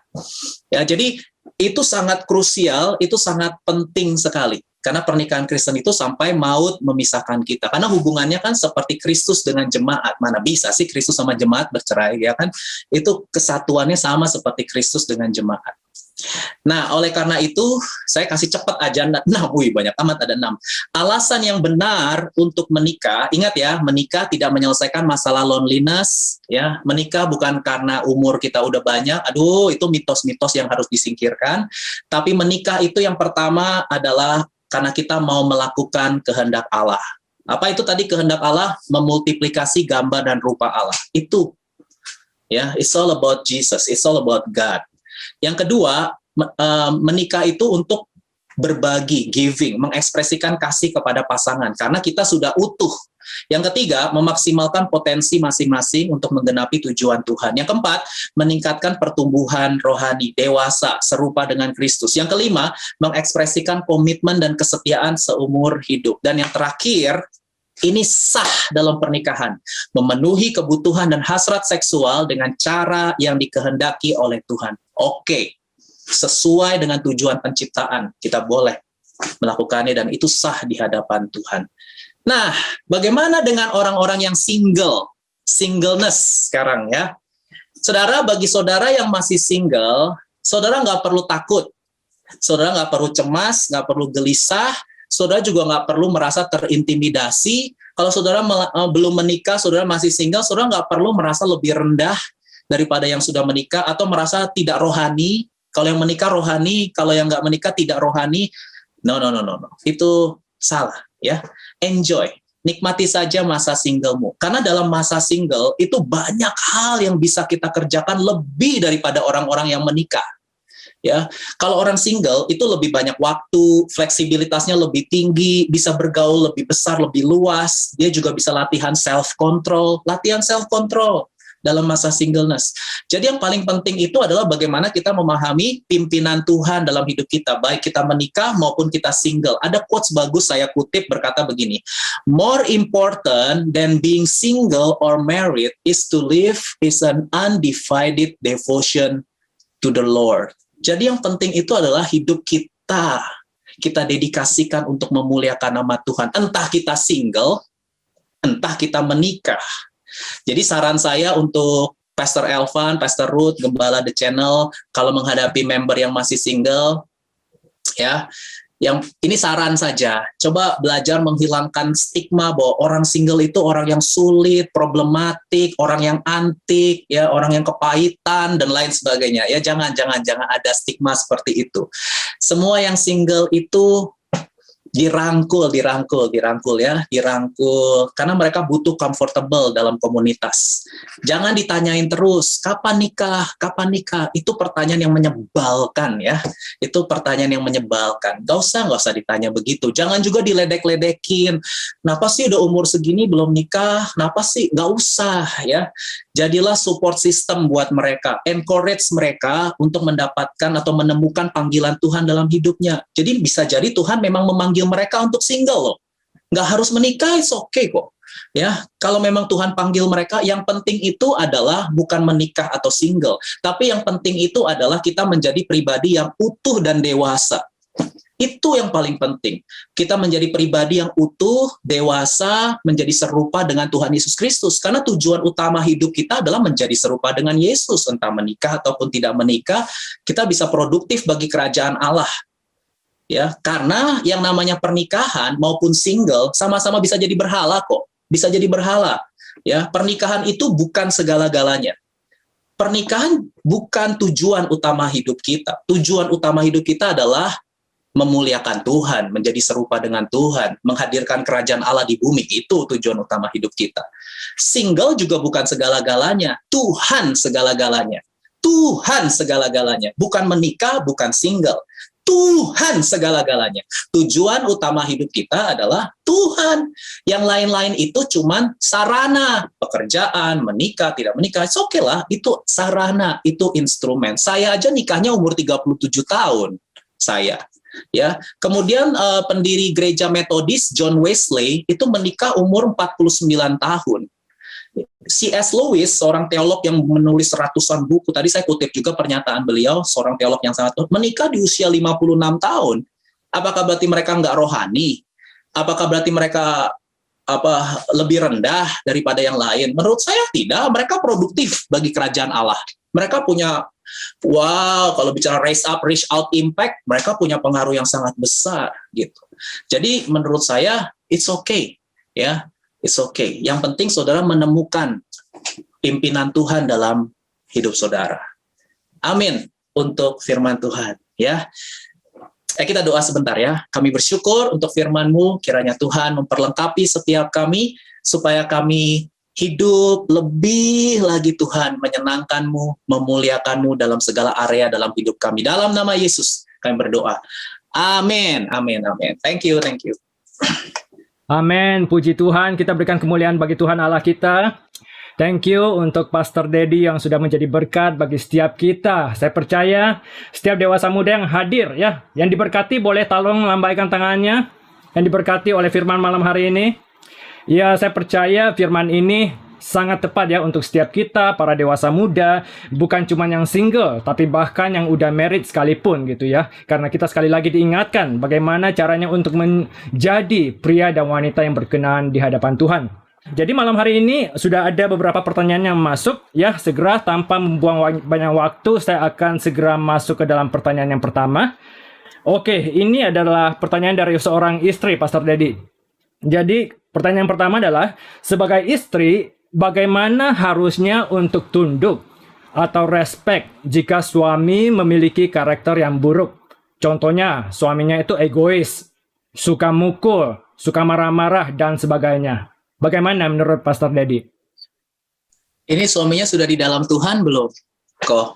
Ya, jadi itu sangat krusial, itu sangat penting sekali. Karena pernikahan Kristen itu sampai maut memisahkan kita. Karena hubungannya kan seperti Kristus dengan jemaat. Mana bisa sih Kristus sama jemaat bercerai, ya kan? Itu kesatuannya sama seperti Kristus dengan jemaat. Nah, oleh karena itu, saya kasih cepat aja 6. Banyak amat, ada 6. Alasan yang benar untuk menikah, ingat ya, menikah tidak menyelesaikan masalah loneliness, ya. Menikah bukan karena umur kita udah banyak, aduh, itu mitos-mitos yang harus disingkirkan. Tapi menikah itu yang pertama adalah karena kita mau melakukan kehendak Allah. Apa itu tadi kehendak Allah? Memultiplikasi gambar dan rupa Allah. Itu, ya, it's all about Jesus, it's all about God. Yang kedua, menikah itu untuk berbagi, giving, mengekspresikan kasih kepada pasangan, karena kita sudah utuh. Yang ketiga, memaksimalkan potensi masing-masing untuk menggenapi tujuan Tuhan. Yang keempat, meningkatkan pertumbuhan rohani, dewasa, serupa dengan Kristus. Yang kelima, mengekspresikan komitmen dan kesetiaan seumur hidup. Dan yang terakhir, ini sah dalam pernikahan, memenuhi kebutuhan dan hasrat seksual dengan cara yang dikehendaki oleh Tuhan. Oke, sesuai dengan tujuan penciptaan, kita boleh melakukannya dan itu sah di hadapan Tuhan. Nah, bagaimana dengan orang-orang yang singleness sekarang ya? Saudara, bagi saudara yang masih single, saudara nggak perlu takut, saudara nggak perlu cemas, nggak perlu gelisah, saudara juga nggak perlu merasa terintimidasi. Kalau saudara belum menikah, saudara masih single, saudara nggak perlu merasa lebih rendah daripada yang sudah menikah atau merasa tidak rohani. Kalau yang menikah rohani, kalau yang nggak menikah tidak rohani. No. Itu salah, ya. Enjoy. nikmati saja masa singlemu. Karena dalam masa single itu banyak hal yang bisa kita kerjakan lebih daripada orang-orang yang menikah. Ya, kalau orang single itu lebih banyak waktu, fleksibilitasnya lebih tinggi, bisa bergaul lebih besar, lebih luas. Dia juga bisa latihan self control dalam masa singleness. Jadi yang paling penting itu adalah bagaimana kita memahami pimpinan Tuhan dalam hidup kita, baik kita menikah maupun kita single. Ada quotes bagus saya kutip berkata begini, "More important than being single or married is to live is an undivided devotion to the Lord." Jadi yang penting itu adalah hidup kita dedikasikan untuk memuliakan nama Tuhan. Entah kita single, entah kita menikah. Jadi saran saya untuk Pastor Elvan, Pastor Ruth, Gembala The Channel, kalau menghadapi member yang masih single, ya, yang ini saran saja, coba belajar menghilangkan stigma bahwa orang single itu orang yang sulit, problematik, orang yang antik, ya, orang yang kepahitan dan lain sebagainya. Ya, jangan ada stigma seperti itu. Semua yang single itu dirangkul ya, dirangkul karena mereka butuh comfortable dalam komunitas. Jangan ditanyain terus kapan nikah, itu pertanyaan yang menyebalkan ya, itu pertanyaan yang menyebalkan. Gak usah ditanya begitu. Jangan juga diledek-ledekin, kenapa sih udah umur segini belum nikah, kenapa sih, gak usah ya. Jadilah support system buat mereka, encourage mereka untuk mendapatkan atau menemukan panggilan Tuhan dalam hidupnya. Jadi bisa jadi Tuhan memang memanggil mereka untuk single loh. Nggak harus menikah, it's okay kok. Ya, kalau memang Tuhan panggil mereka, yang penting itu adalah bukan menikah atau single, tapi yang penting itu adalah kita menjadi pribadi yang utuh dan dewasa. Itu yang paling penting. Kita menjadi pribadi yang utuh, dewasa, menjadi serupa dengan Tuhan Yesus Kristus. Karena tujuan utama hidup kita adalah menjadi serupa dengan Yesus. Entah menikah ataupun tidak menikah, kita bisa produktif bagi kerajaan Allah. Ya, karena yang namanya pernikahan maupun single sama-sama bisa jadi berhala kok. Bisa jadi berhala. Ya, pernikahan itu bukan segala-galanya. Pernikahan bukan tujuan utama hidup kita. Tujuan utama hidup kita adalah memuliakan Tuhan, menjadi serupa dengan Tuhan, menghadirkan kerajaan Allah di bumi. Itu tujuan utama hidup kita. Single juga bukan segala-galanya, Tuhan segala-galanya. Tuhan segala-galanya, bukan menikah, bukan single. Tuhan segala-galanya. Tujuan utama hidup kita adalah Tuhan. Yang lain-lain itu cuman sarana, pekerjaan, menikah, tidak menikah, it's okay lah, itu sarana, itu instrumen. Saya aja nikahnya umur 37 tahun, saya. Ya, kemudian pendiri gereja Metodis John Wesley itu menikah umur 49 tahun. C.S. Lewis, seorang teolog yang menulis ratusan buku, tadi saya kutip juga pernyataan beliau, seorang teolog yang sangat menikah di usia 56 tahun. Apakah berarti mereka nggak rohani? Apakah berarti mereka lebih rendah daripada yang lain? Menurut saya tidak, mereka produktif bagi kerajaan Allah. Mereka punya, kalau bicara raise up, reach out, impact, mereka punya pengaruh yang sangat besar gitu. Jadi menurut saya it's okay, ya, it's okay. Yang penting saudara menemukan pimpinan Tuhan dalam hidup saudara. Amin untuk firman Tuhan, ya. Kita doa sebentar ya. Kami bersyukur untuk firman-Mu, kiranya Tuhan memperlengkapi setiap kami supaya kami hidup lebih lagi Tuhan, menyenangkan-Mu, memuliakan-Mu dalam segala area dalam hidup kami. Dalam nama Yesus kami berdoa. Amin, amin, amin. Thank you. Amin, puji Tuhan, kita berikan kemuliaan bagi Tuhan Allah kita. Thank you untuk Pastor Dedi yang sudah menjadi berkat bagi setiap kita. Saya percaya setiap dewasa muda yang hadir, ya, yang diberkati boleh tolong lambaikan tangannya, yang diberkati oleh firman malam hari ini. Ya, saya percaya firman ini sangat tepat ya untuk setiap kita, para dewasa muda, bukan cuma yang single, tapi bahkan yang udah married sekalipun gitu ya. Karena kita sekali lagi diingatkan bagaimana caranya untuk menjadi pria dan wanita yang berkenan di hadapan Tuhan. Jadi malam hari ini sudah ada beberapa pertanyaan yang masuk ya, segera tanpa membuang banyak waktu, saya akan segera masuk ke dalam pertanyaan yang pertama. Oke, ini adalah pertanyaan dari seorang istri, Pastor Dedi. Jadi pertanyaan pertama adalah, sebagai istri, bagaimana harusnya untuk tunduk atau respect jika suami memiliki karakter yang buruk? Contohnya, suaminya itu egois, suka mukul, suka marah-marah dan sebagainya. Bagaimana menurut Pastor Dedi? Ini suaminya sudah di dalam Tuhan belum? Kok?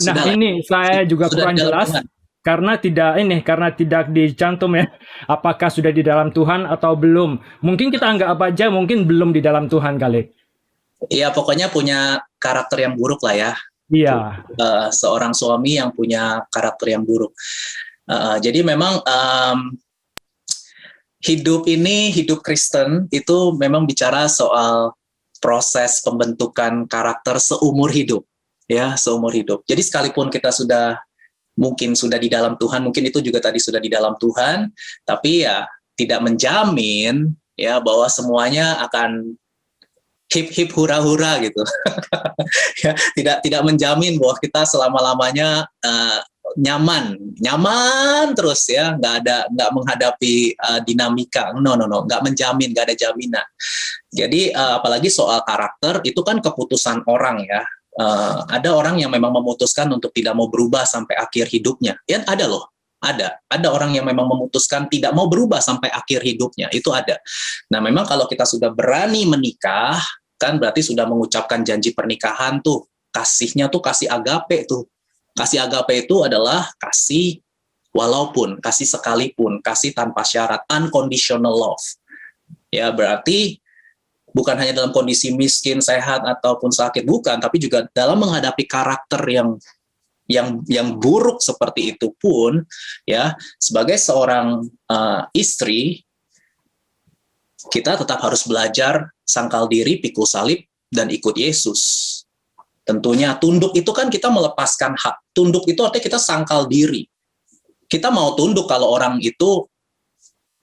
Nah, ini saya juga sudah kurang di dalam jelas Tuhan. karena tidak dicantum ya. Apakah sudah di dalam Tuhan atau belum? Mungkin kita anggap aja mungkin belum di dalam Tuhan kali. Iya, pokoknya punya karakter yang buruk lah ya. Iya. Seorang suami yang punya karakter yang buruk. Jadi memang hidup Kristen itu memang bicara soal proses pembentukan karakter seumur hidup, ya, seumur hidup. Jadi sekalipun kita mungkin sudah di dalam Tuhan, mungkin itu juga tadi sudah di dalam Tuhan, tapi ya tidak menjamin ya bahwa semuanya akan hip hip hura hura gitu. Ya, tidak menjamin bahwa kita selama-lamanya nyaman terus ya, nggak menghadapi dinamika, no, nggak menjamin, nggak ada jaminan. Jadi apalagi soal karakter itu kan keputusan orang ya. Ada orang yang memang memutuskan untuk tidak mau berubah sampai akhir hidupnya, ya ada loh, ada orang yang memang memutuskan tidak mau berubah sampai akhir hidupnya, itu ada. Nah memang kalau kita sudah berani menikah kan berarti sudah mengucapkan janji pernikahan tuh, kasihnya tuh kasih agape tuh. Kasih agape itu adalah kasih walaupun, kasih sekalipun, kasih tanpa syarat, unconditional love. Ya, berarti bukan hanya dalam kondisi miskin, sehat ataupun sakit, bukan, tapi juga dalam menghadapi karakter yang buruk seperti itu pun, ya, sebagai seorang istri, kita tetap harus belajar sangkal diri, pikul salib, dan ikut Yesus. Tentunya tunduk itu kan kita melepaskan hak. Tunduk itu artinya kita sangkal diri. Kita mau tunduk kalau orang itu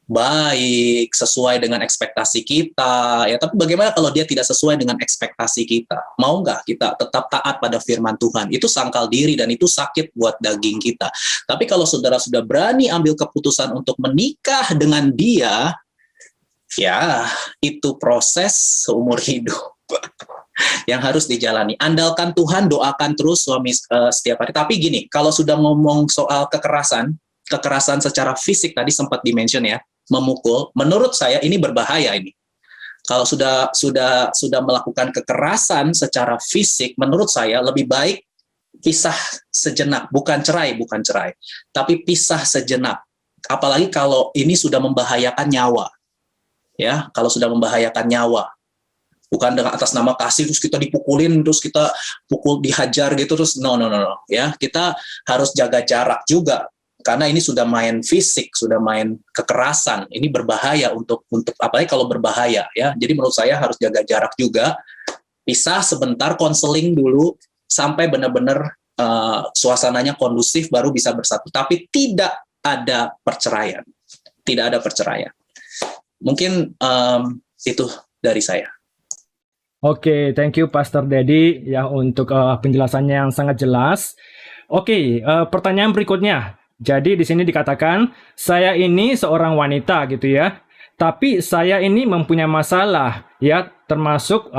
baik, sesuai dengan ekspektasi kita. Ya, tapi bagaimana kalau dia tidak sesuai dengan ekspektasi kita? Mau nggak kita tetap taat pada firman Tuhan? Itu sangkal diri dan itu sakit buat daging kita. Tapi kalau saudara sudah berani ambil keputusan untuk menikah dengan dia, ya itu proses seumur hidup yang harus dijalani. Andalkan Tuhan, doakan terus suami setiap hari. Tapi gini, kalau sudah ngomong soal kekerasan secara fisik tadi sempat dimention ya, memukul, menurut saya ini berbahaya ini. Kalau sudah melakukan kekerasan secara fisik, menurut saya lebih baik pisah sejenak, bukan cerai, tapi pisah sejenak. Apalagi kalau ini sudah membahayakan nyawa. Ya, kalau sudah membahayakan nyawa. Bukan dengan atas nama kasih terus kita dipukulin, terus kita dihajar gitu terus no ya, kita harus jaga jarak juga karena ini sudah main fisik, sudah main kekerasan, ini berbahaya untuk apalagi kalau berbahaya ya. Jadi menurut saya harus jaga jarak juga, pisah sebentar, konseling dulu sampai benar-benar suasananya kondusif baru bisa bersatu, tapi tidak ada perceraian. Mungkin itu dari saya. Oke, thank you Pastor Dedi ya untuk penjelasannya yang sangat jelas. Oke, pertanyaan berikutnya. Jadi di sini dikatakan, saya ini seorang wanita gitu ya, tapi saya ini mempunyai masalah ya, termasuk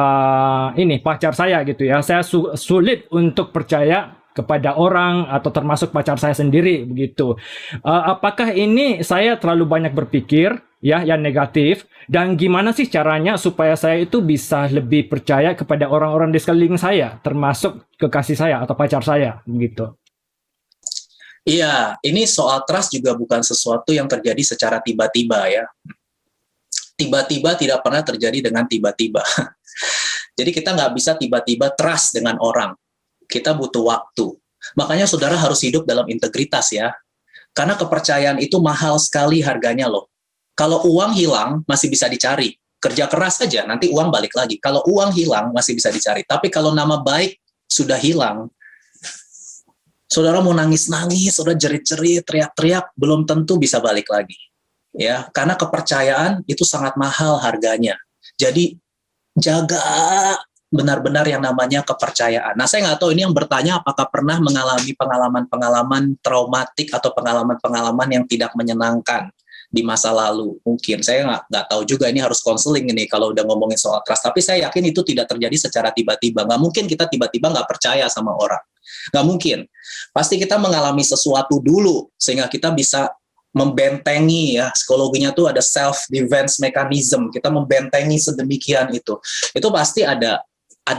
ini pacar saya gitu ya. Saya sulit untuk percaya kepada orang atau termasuk pacar saya sendiri begitu. Apakah ini saya terlalu banyak berpikir ya yang negatif, dan gimana sih caranya supaya saya itu bisa lebih percaya kepada orang-orang di sekeliling saya, termasuk kekasih saya atau pacar saya begitu. Iya, ini soal trust juga bukan sesuatu yang terjadi secara tiba-tiba ya. Tiba-tiba tidak pernah terjadi dengan tiba-tiba. Jadi kita nggak bisa tiba-tiba trust dengan orang. Kita butuh waktu. Makanya saudara harus hidup dalam integritas ya. Karena kepercayaan itu mahal sekali harganya loh. Kalau uang hilang masih bisa dicari. Kerja keras saja nanti uang balik lagi. Kalau uang hilang masih bisa dicari. Tapi kalau nama baik sudah hilang, saudara mau nangis-nangis, saudara jerit-jerit, teriak-teriak, belum tentu bisa balik lagi. Ya, karena kepercayaan itu sangat mahal harganya. Jadi jaga benar-benar yang namanya kepercayaan. Nah, saya nggak tahu ini yang bertanya apakah pernah mengalami pengalaman-pengalaman traumatik atau pengalaman-pengalaman yang tidak menyenangkan di masa lalu. Mungkin saya nggak tahu juga, ini harus konseling ini kalau udah ngomongin soal trust. Tapi saya yakin itu tidak terjadi secara tiba-tiba. Nggak mungkin kita tiba-tiba nggak percaya sama orang. Nggak mungkin. Pasti kita mengalami sesuatu dulu sehingga kita bisa membentengi, ya, psikologinya tuh ada self defense mechanism, kita membentengi sedemikian itu pasti ada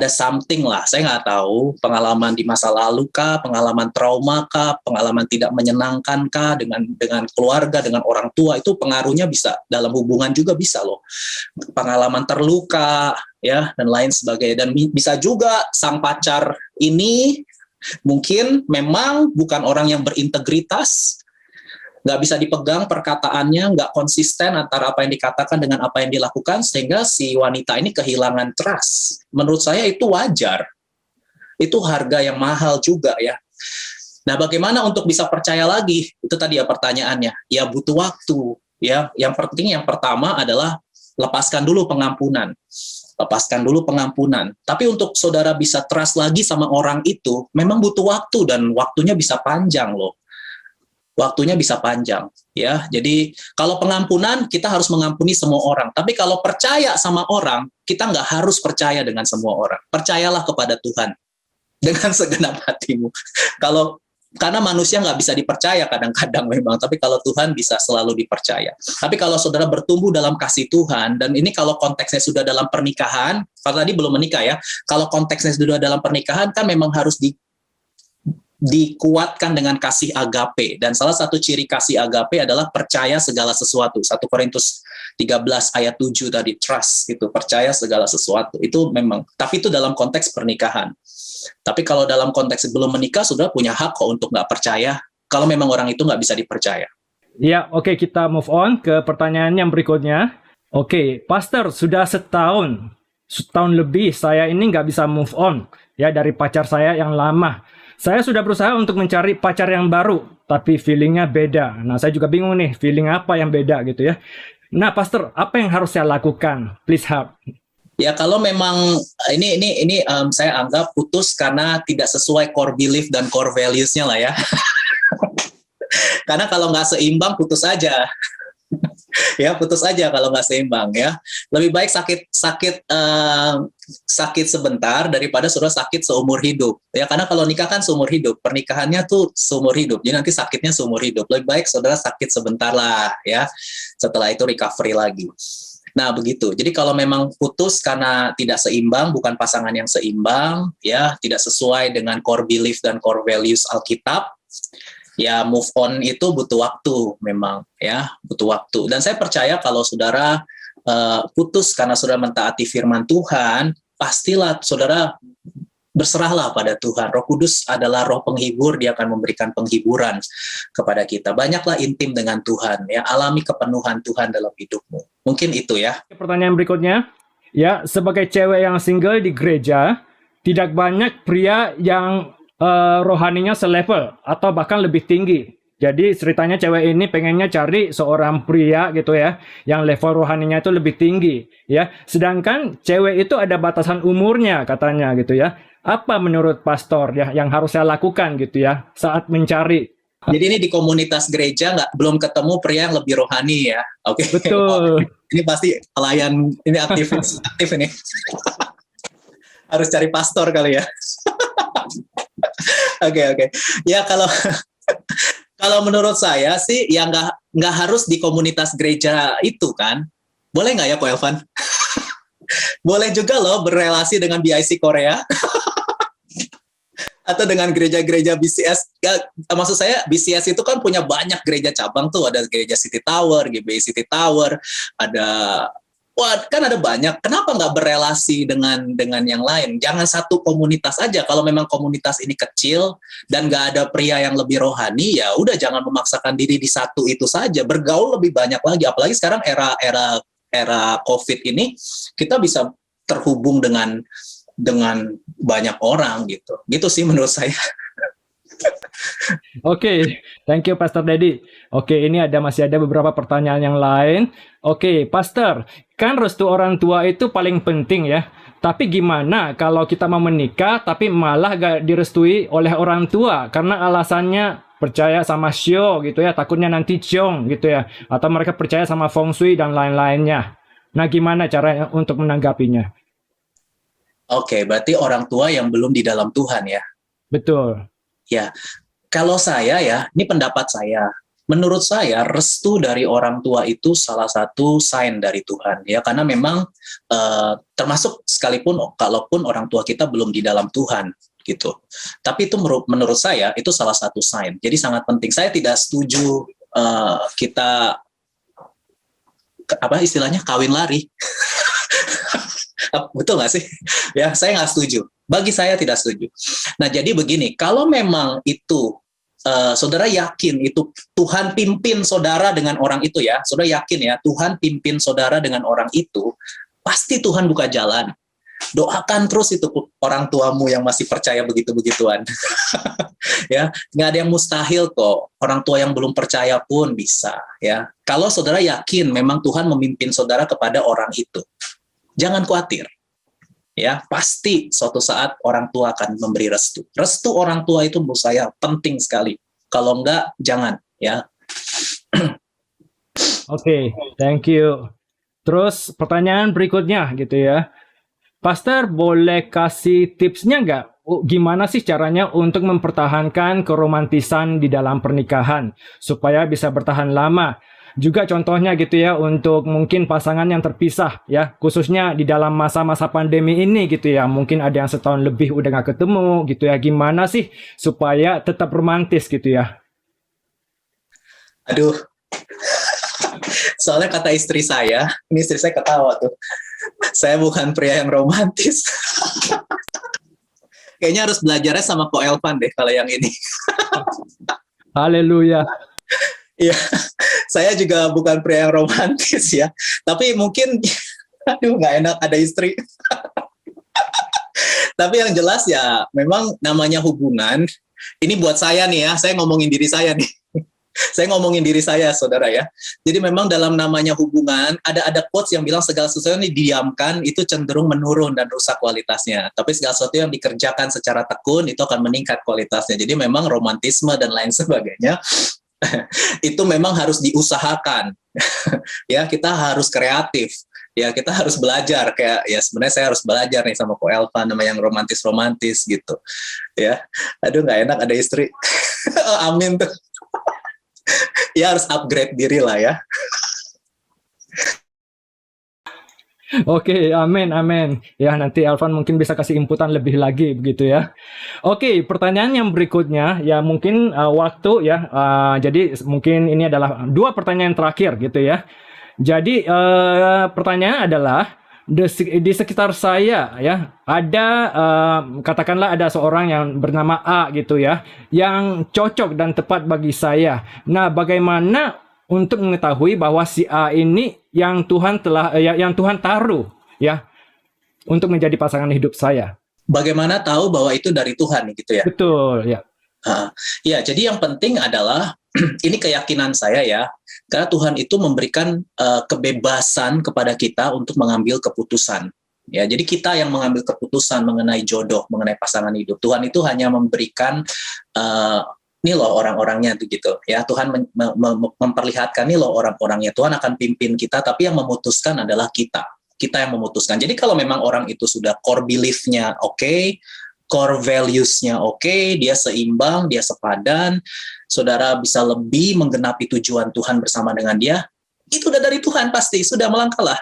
something lah, saya nggak tahu, pengalaman di masa lalu kah, pengalaman trauma kah, pengalaman tidak menyenangkan kah dengan keluarga, dengan orang tua, itu pengaruhnya bisa dalam hubungan juga bisa loh, pengalaman terluka ya dan lain sebagainya. Dan bisa juga sang pacar ini mungkin memang bukan orang yang berintegritas, nggak bisa dipegang perkataannya, nggak konsisten antara apa yang dikatakan dengan apa yang dilakukan, sehingga si wanita ini kehilangan trust. Menurut saya itu wajar. Itu harga yang mahal juga ya. Nah, bagaimana untuk bisa percaya lagi? Itu tadi ya pertanyaannya. Ya butuh waktu. Ya, yang penting yang pertama adalah lepaskan dulu pengampunan. Lepaskan dulu pengampunan. Tapi untuk saudara bisa trust lagi sama orang itu, memang butuh waktu dan waktunya bisa panjang loh. Waktunya bisa panjang ya. Jadi kalau pengampunan kita harus mengampuni semua orang. Tapi kalau percaya sama orang, kita nggak harus percaya dengan semua orang. Percayalah kepada Tuhan dengan segenap hatimu. Karena manusia nggak bisa dipercaya kadang-kadang memang, tapi kalau Tuhan bisa selalu dipercaya. Tapi kalau saudara bertumbuh dalam kasih Tuhan, dan ini kalau konteksnya sudah dalam pernikahan, kalau tadi belum menikah ya, kalau konteksnya sudah dalam pernikahan kan memang harus dikuatkan dengan kasih agape, dan salah satu ciri kasih agape adalah percaya segala sesuatu. 1 Korintus 13 ayat 7 tadi, trust itu percaya segala sesuatu. Itu memang, tapi itu dalam konteks pernikahan. Tapi kalau dalam konteks belum menikah, sudah punya hak kok untuk nggak percaya kalau memang orang itu nggak bisa dipercaya. Ya, oke, kita move on ke pertanyaan yang berikutnya. Oke, Pastor, sudah setahun lebih saya ini nggak bisa move on ya dari pacar saya yang lama. Saya sudah berusaha untuk mencari pacar yang baru, tapi feelingnya beda. Nah, saya juga bingung nih, feeling apa yang beda gitu ya. Nah, Pastor, apa yang harus saya lakukan? Please help. Ya, kalau memang ini saya anggap putus karena tidak sesuai core belief dan core values-nya lah ya. Karena kalau nggak seimbang, putus aja. Ya, putus aja kalau nggak seimbang ya. Lebih baik sakit sebentar daripada sudah sakit seumur hidup ya, karena kalau nikah kan seumur hidup, pernikahannya tuh seumur hidup, jadi nanti sakitnya seumur hidup. Lebih baik saudara sakit sebentar lah ya, setelah itu recovery lagi. Nah begitu, jadi kalau memang putus karena tidak seimbang, bukan pasangan yang seimbang ya, tidak sesuai dengan core belief dan core values Alkitab, ya move on itu butuh waktu memang ya, butuh waktu. Dan saya percaya kalau saudara putus karena saudara mentaati firman Tuhan, pastilah saudara berserahlah pada Tuhan. Roh Kudus adalah roh penghibur, dia akan memberikan penghiburan kepada kita. Banyaklah intim dengan Tuhan ya, alami kepenuhan Tuhan dalam hidupmu. Mungkin itu ya. Pertanyaan berikutnya, ya, sebagai cewek yang single di gereja, tidak banyak pria yang rohaninya selevel atau bahkan lebih tinggi. Jadi ceritanya cewek ini pengennya cari seorang pria gitu ya, yang level rohaninya itu lebih tinggi ya. Sedangkan cewek itu ada batasan umurnya katanya gitu ya. Apa menurut pastor ya yang harus saya lakukan gitu ya saat mencari? Jadi ini di komunitas gereja belum ketemu pria yang lebih rohani ya. Oke. Betul. Ini pasti pelayan, ini aktif ini. Harus cari pastor kali ya. Oke. Ya kalau menurut saya sih ya nggak harus di komunitas gereja itu kan. Boleh nggak ya Ko Elvan? Boleh juga loh berrelasi dengan BIC Korea. Atau dengan gereja-gereja BCS. Ya, maksud saya BCS itu kan punya banyak gereja cabang tuh, ada gereja City Tower, GBI City Tower, kan ada banyak. Kenapa nggak berrelasi dengan yang lain? Jangan satu komunitas aja. Kalau memang komunitas ini kecil dan nggak ada pria yang lebih rohani, ya udah jangan memaksakan diri di satu itu saja. Bergaul lebih banyak lagi. Apalagi sekarang era COVID ini, kita bisa terhubung dengan banyak orang gitu. Gitu sih menurut saya. Oke, thank you Pastor Dedi. Oke, ini masih ada beberapa pertanyaan yang lain. Oke, Pastor, kan restu orang tua itu paling penting ya. Tapi gimana kalau kita mau menikah tapi malah gak direstui oleh orang tua karena alasannya percaya sama show gitu ya, takutnya nanti ciong gitu ya, atau mereka percaya sama feng shui dan lain-lainnya. Nah, gimana caranya untuk menanggapinya? Oke, berarti orang tua yang belum di dalam Tuhan ya. Betul. Ya, kalau saya ya, ini pendapat saya. menurut saya restu dari orang tua itu salah satu sign dari Tuhan, ya, karena memang termasuk sekalipun kalaupun orang tua kita belum di dalam Tuhan gitu. Tapi itu menurut saya itu salah satu sign. Jadi sangat penting. Saya tidak setuju kita apa istilahnya kawin lari. Betul nggak sih? Ya, saya nggak setuju. Bagi saya tidak setuju. Nah, jadi begini, kalau memang itu saudara yakin itu Tuhan pimpin saudara dengan orang itu, ya, saudara yakin ya Tuhan pimpin saudara dengan orang itu, pasti Tuhan buka jalan. Doakan terus itu orang tuamu yang masih percaya begitu-begituan. Ya, nggak ada yang mustahil kok. Orang tua yang belum percaya pun bisa, ya. Kalau saudara yakin memang Tuhan memimpin saudara kepada orang itu, jangan khawatir. Ya, pasti suatu saat orang tua akan memberi restu. Restu orang tua itu menurut saya penting sekali. Kalau enggak, jangan, ya. Oke, thank you. Terus pertanyaan berikutnya gitu ya. Pastor boleh kasih tipsnya nggak? Gimana sih caranya untuk mempertahankan keromantisan di dalam pernikahan supaya bisa bertahan lama? Juga contohnya gitu ya untuk mungkin pasangan yang terpisah ya, khususnya di dalam masa-masa pandemi ini gitu ya. Mungkin ada yang setahun lebih udah nggak ketemu gitu ya. Gimana sih supaya tetap romantis gitu ya? Aduh, soalnya kata istri saya, ini istri saya ketawa tuh, saya bukan pria yang romantis. Kayaknya harus belajarnya sama Ko Elvan deh kalau yang ini. Haleluya. Iya, saya juga bukan pria yang romantis ya. Tapi mungkin, aduh nggak enak ada istri. Tapi yang jelas ya, memang namanya hubungan. Ini buat saya nih ya, saya ngomongin diri saya nih. Saya ngomongin diri saya, saudara ya. Jadi memang dalam namanya hubungan, ada quotes yang bilang segala sesuatu yang didiamkan itu cenderung menurun dan rusak kualitasnya. Tapi segala sesuatu yang dikerjakan secara tekun itu akan meningkat kualitasnya. Jadi memang romantisme dan lain sebagainya itu memang harus diusahakan. Ya, kita harus kreatif. Ya, kita harus belajar kayak ya sebenarnya saya harus belajar nih sama Ko Elvan nama yang romantis gitu. Ya. Aduh nggak enak ada istri. Amin tuh. Ya harus upgrade diri lah ya. Oke, amin, amin. Ya, nanti Elvan mungkin bisa kasih inputan lebih lagi begitu ya. Oke, pertanyaan yang berikutnya ya mungkin waktu ya. Jadi mungkin ini adalah dua pertanyaan terakhir gitu ya. Jadi pertanyaan adalah di sekitar saya ya ada katakanlah ada seorang yang bernama A gitu ya yang cocok dan tepat bagi saya. Nah, bagaimana untuk mengetahui bahwa si A ini yang Tuhan yang Tuhan taruh ya untuk menjadi pasangan hidup saya? Bagaimana tahu bahwa itu dari Tuhan gitu ya? Betul ya. Ya, jadi yang penting adalah ini keyakinan saya ya, karena Tuhan itu memberikan kebebasan kepada kita untuk mengambil keputusan. Ya, jadi kita yang mengambil keputusan mengenai jodoh, mengenai pasangan hidup. Tuhan itu hanya memberikan ini loh orang-orangnya gitu. Ya, Tuhan memperlihatkan nih loh orang-orangnya. Tuhan akan pimpin kita, tapi yang memutuskan adalah kita. Kita yang memutuskan. Jadi kalau memang orang itu sudah core belief-nya oke, core values-nya oke, dia seimbang, dia sepadan, saudara bisa lebih menggenapi tujuan Tuhan bersama dengan dia, itu udah dari Tuhan pasti, sudah melangkahlah.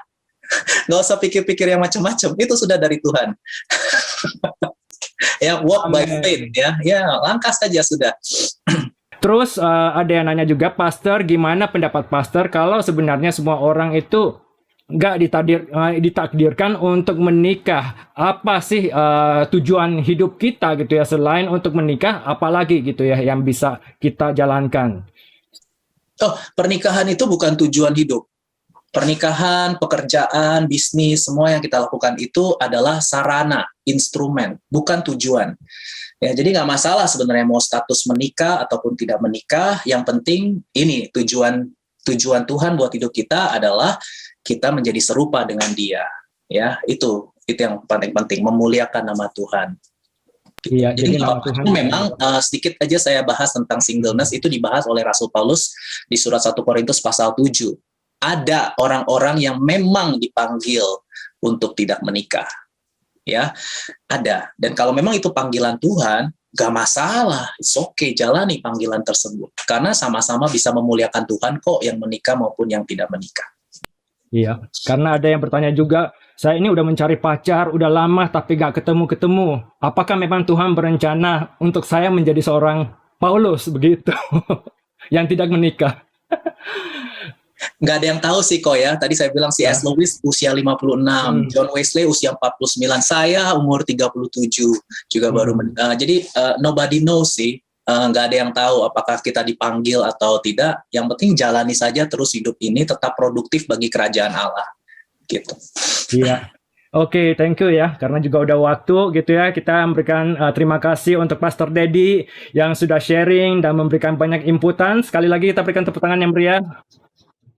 Nggak usah pikir-pikir yang macam-macam, itu sudah dari Tuhan. Ya, walk by faith, ya langkah saja sudah. Terus ada yang nanya juga, Pastor, gimana pendapat Pastor kalau sebenarnya semua orang itu nggak ditakdirkan untuk menikah? Apa sih tujuan hidup kita gitu ya selain untuk menikah? Apalagi gitu ya yang bisa kita jalankan? Oh, pernikahan itu bukan tujuan hidup. Pernikahan, pekerjaan, bisnis, semua yang kita lakukan itu adalah sarana, instrumen, bukan tujuan. Ya, jadi nggak masalah sebenarnya mau status menikah ataupun tidak menikah. Yang penting ini tujuan Tuhan buat hidup kita adalah kita menjadi serupa dengan Dia. Ya, itu yang paling penting, memuliakan nama Tuhan. Iya, jadi Tuhan memang sedikit aja saya bahas tentang singleness, itu dibahas oleh Rasul Paulus di surat 1 Korintus pasal 7. Ada orang-orang yang memang dipanggil untuk tidak menikah. Ya, ada. Dan kalau memang itu panggilan Tuhan, gak masalah, it's okay, jalani panggilan tersebut. Karena sama-sama bisa memuliakan Tuhan kok, yang menikah maupun yang tidak menikah. Iya, karena ada yang bertanya juga, saya ini udah mencari pacar, udah lama tapi gak ketemu-ketemu. Apakah memang Tuhan berencana untuk saya menjadi seorang Paulus begitu, yang tidak menikah? Nggak ada yang tahu sih kok ya. Tadi saya bilang C.S. Lewis usia 56, John Wesley usia 49, saya umur 37 juga baru jadi nobody knows sih. Nggak ada yang tahu apakah kita dipanggil atau tidak. Yang penting jalani saja terus hidup ini, tetap produktif bagi kerajaan Allah. Gitu. Iya. Oke, thank you ya. Karena juga udah waktu gitu ya. Kita memberikan terima kasih untuk Pastor Dedi yang sudah sharing dan memberikan banyak inputan. Sekali lagi kita berikan tepuk tangan yang meriah.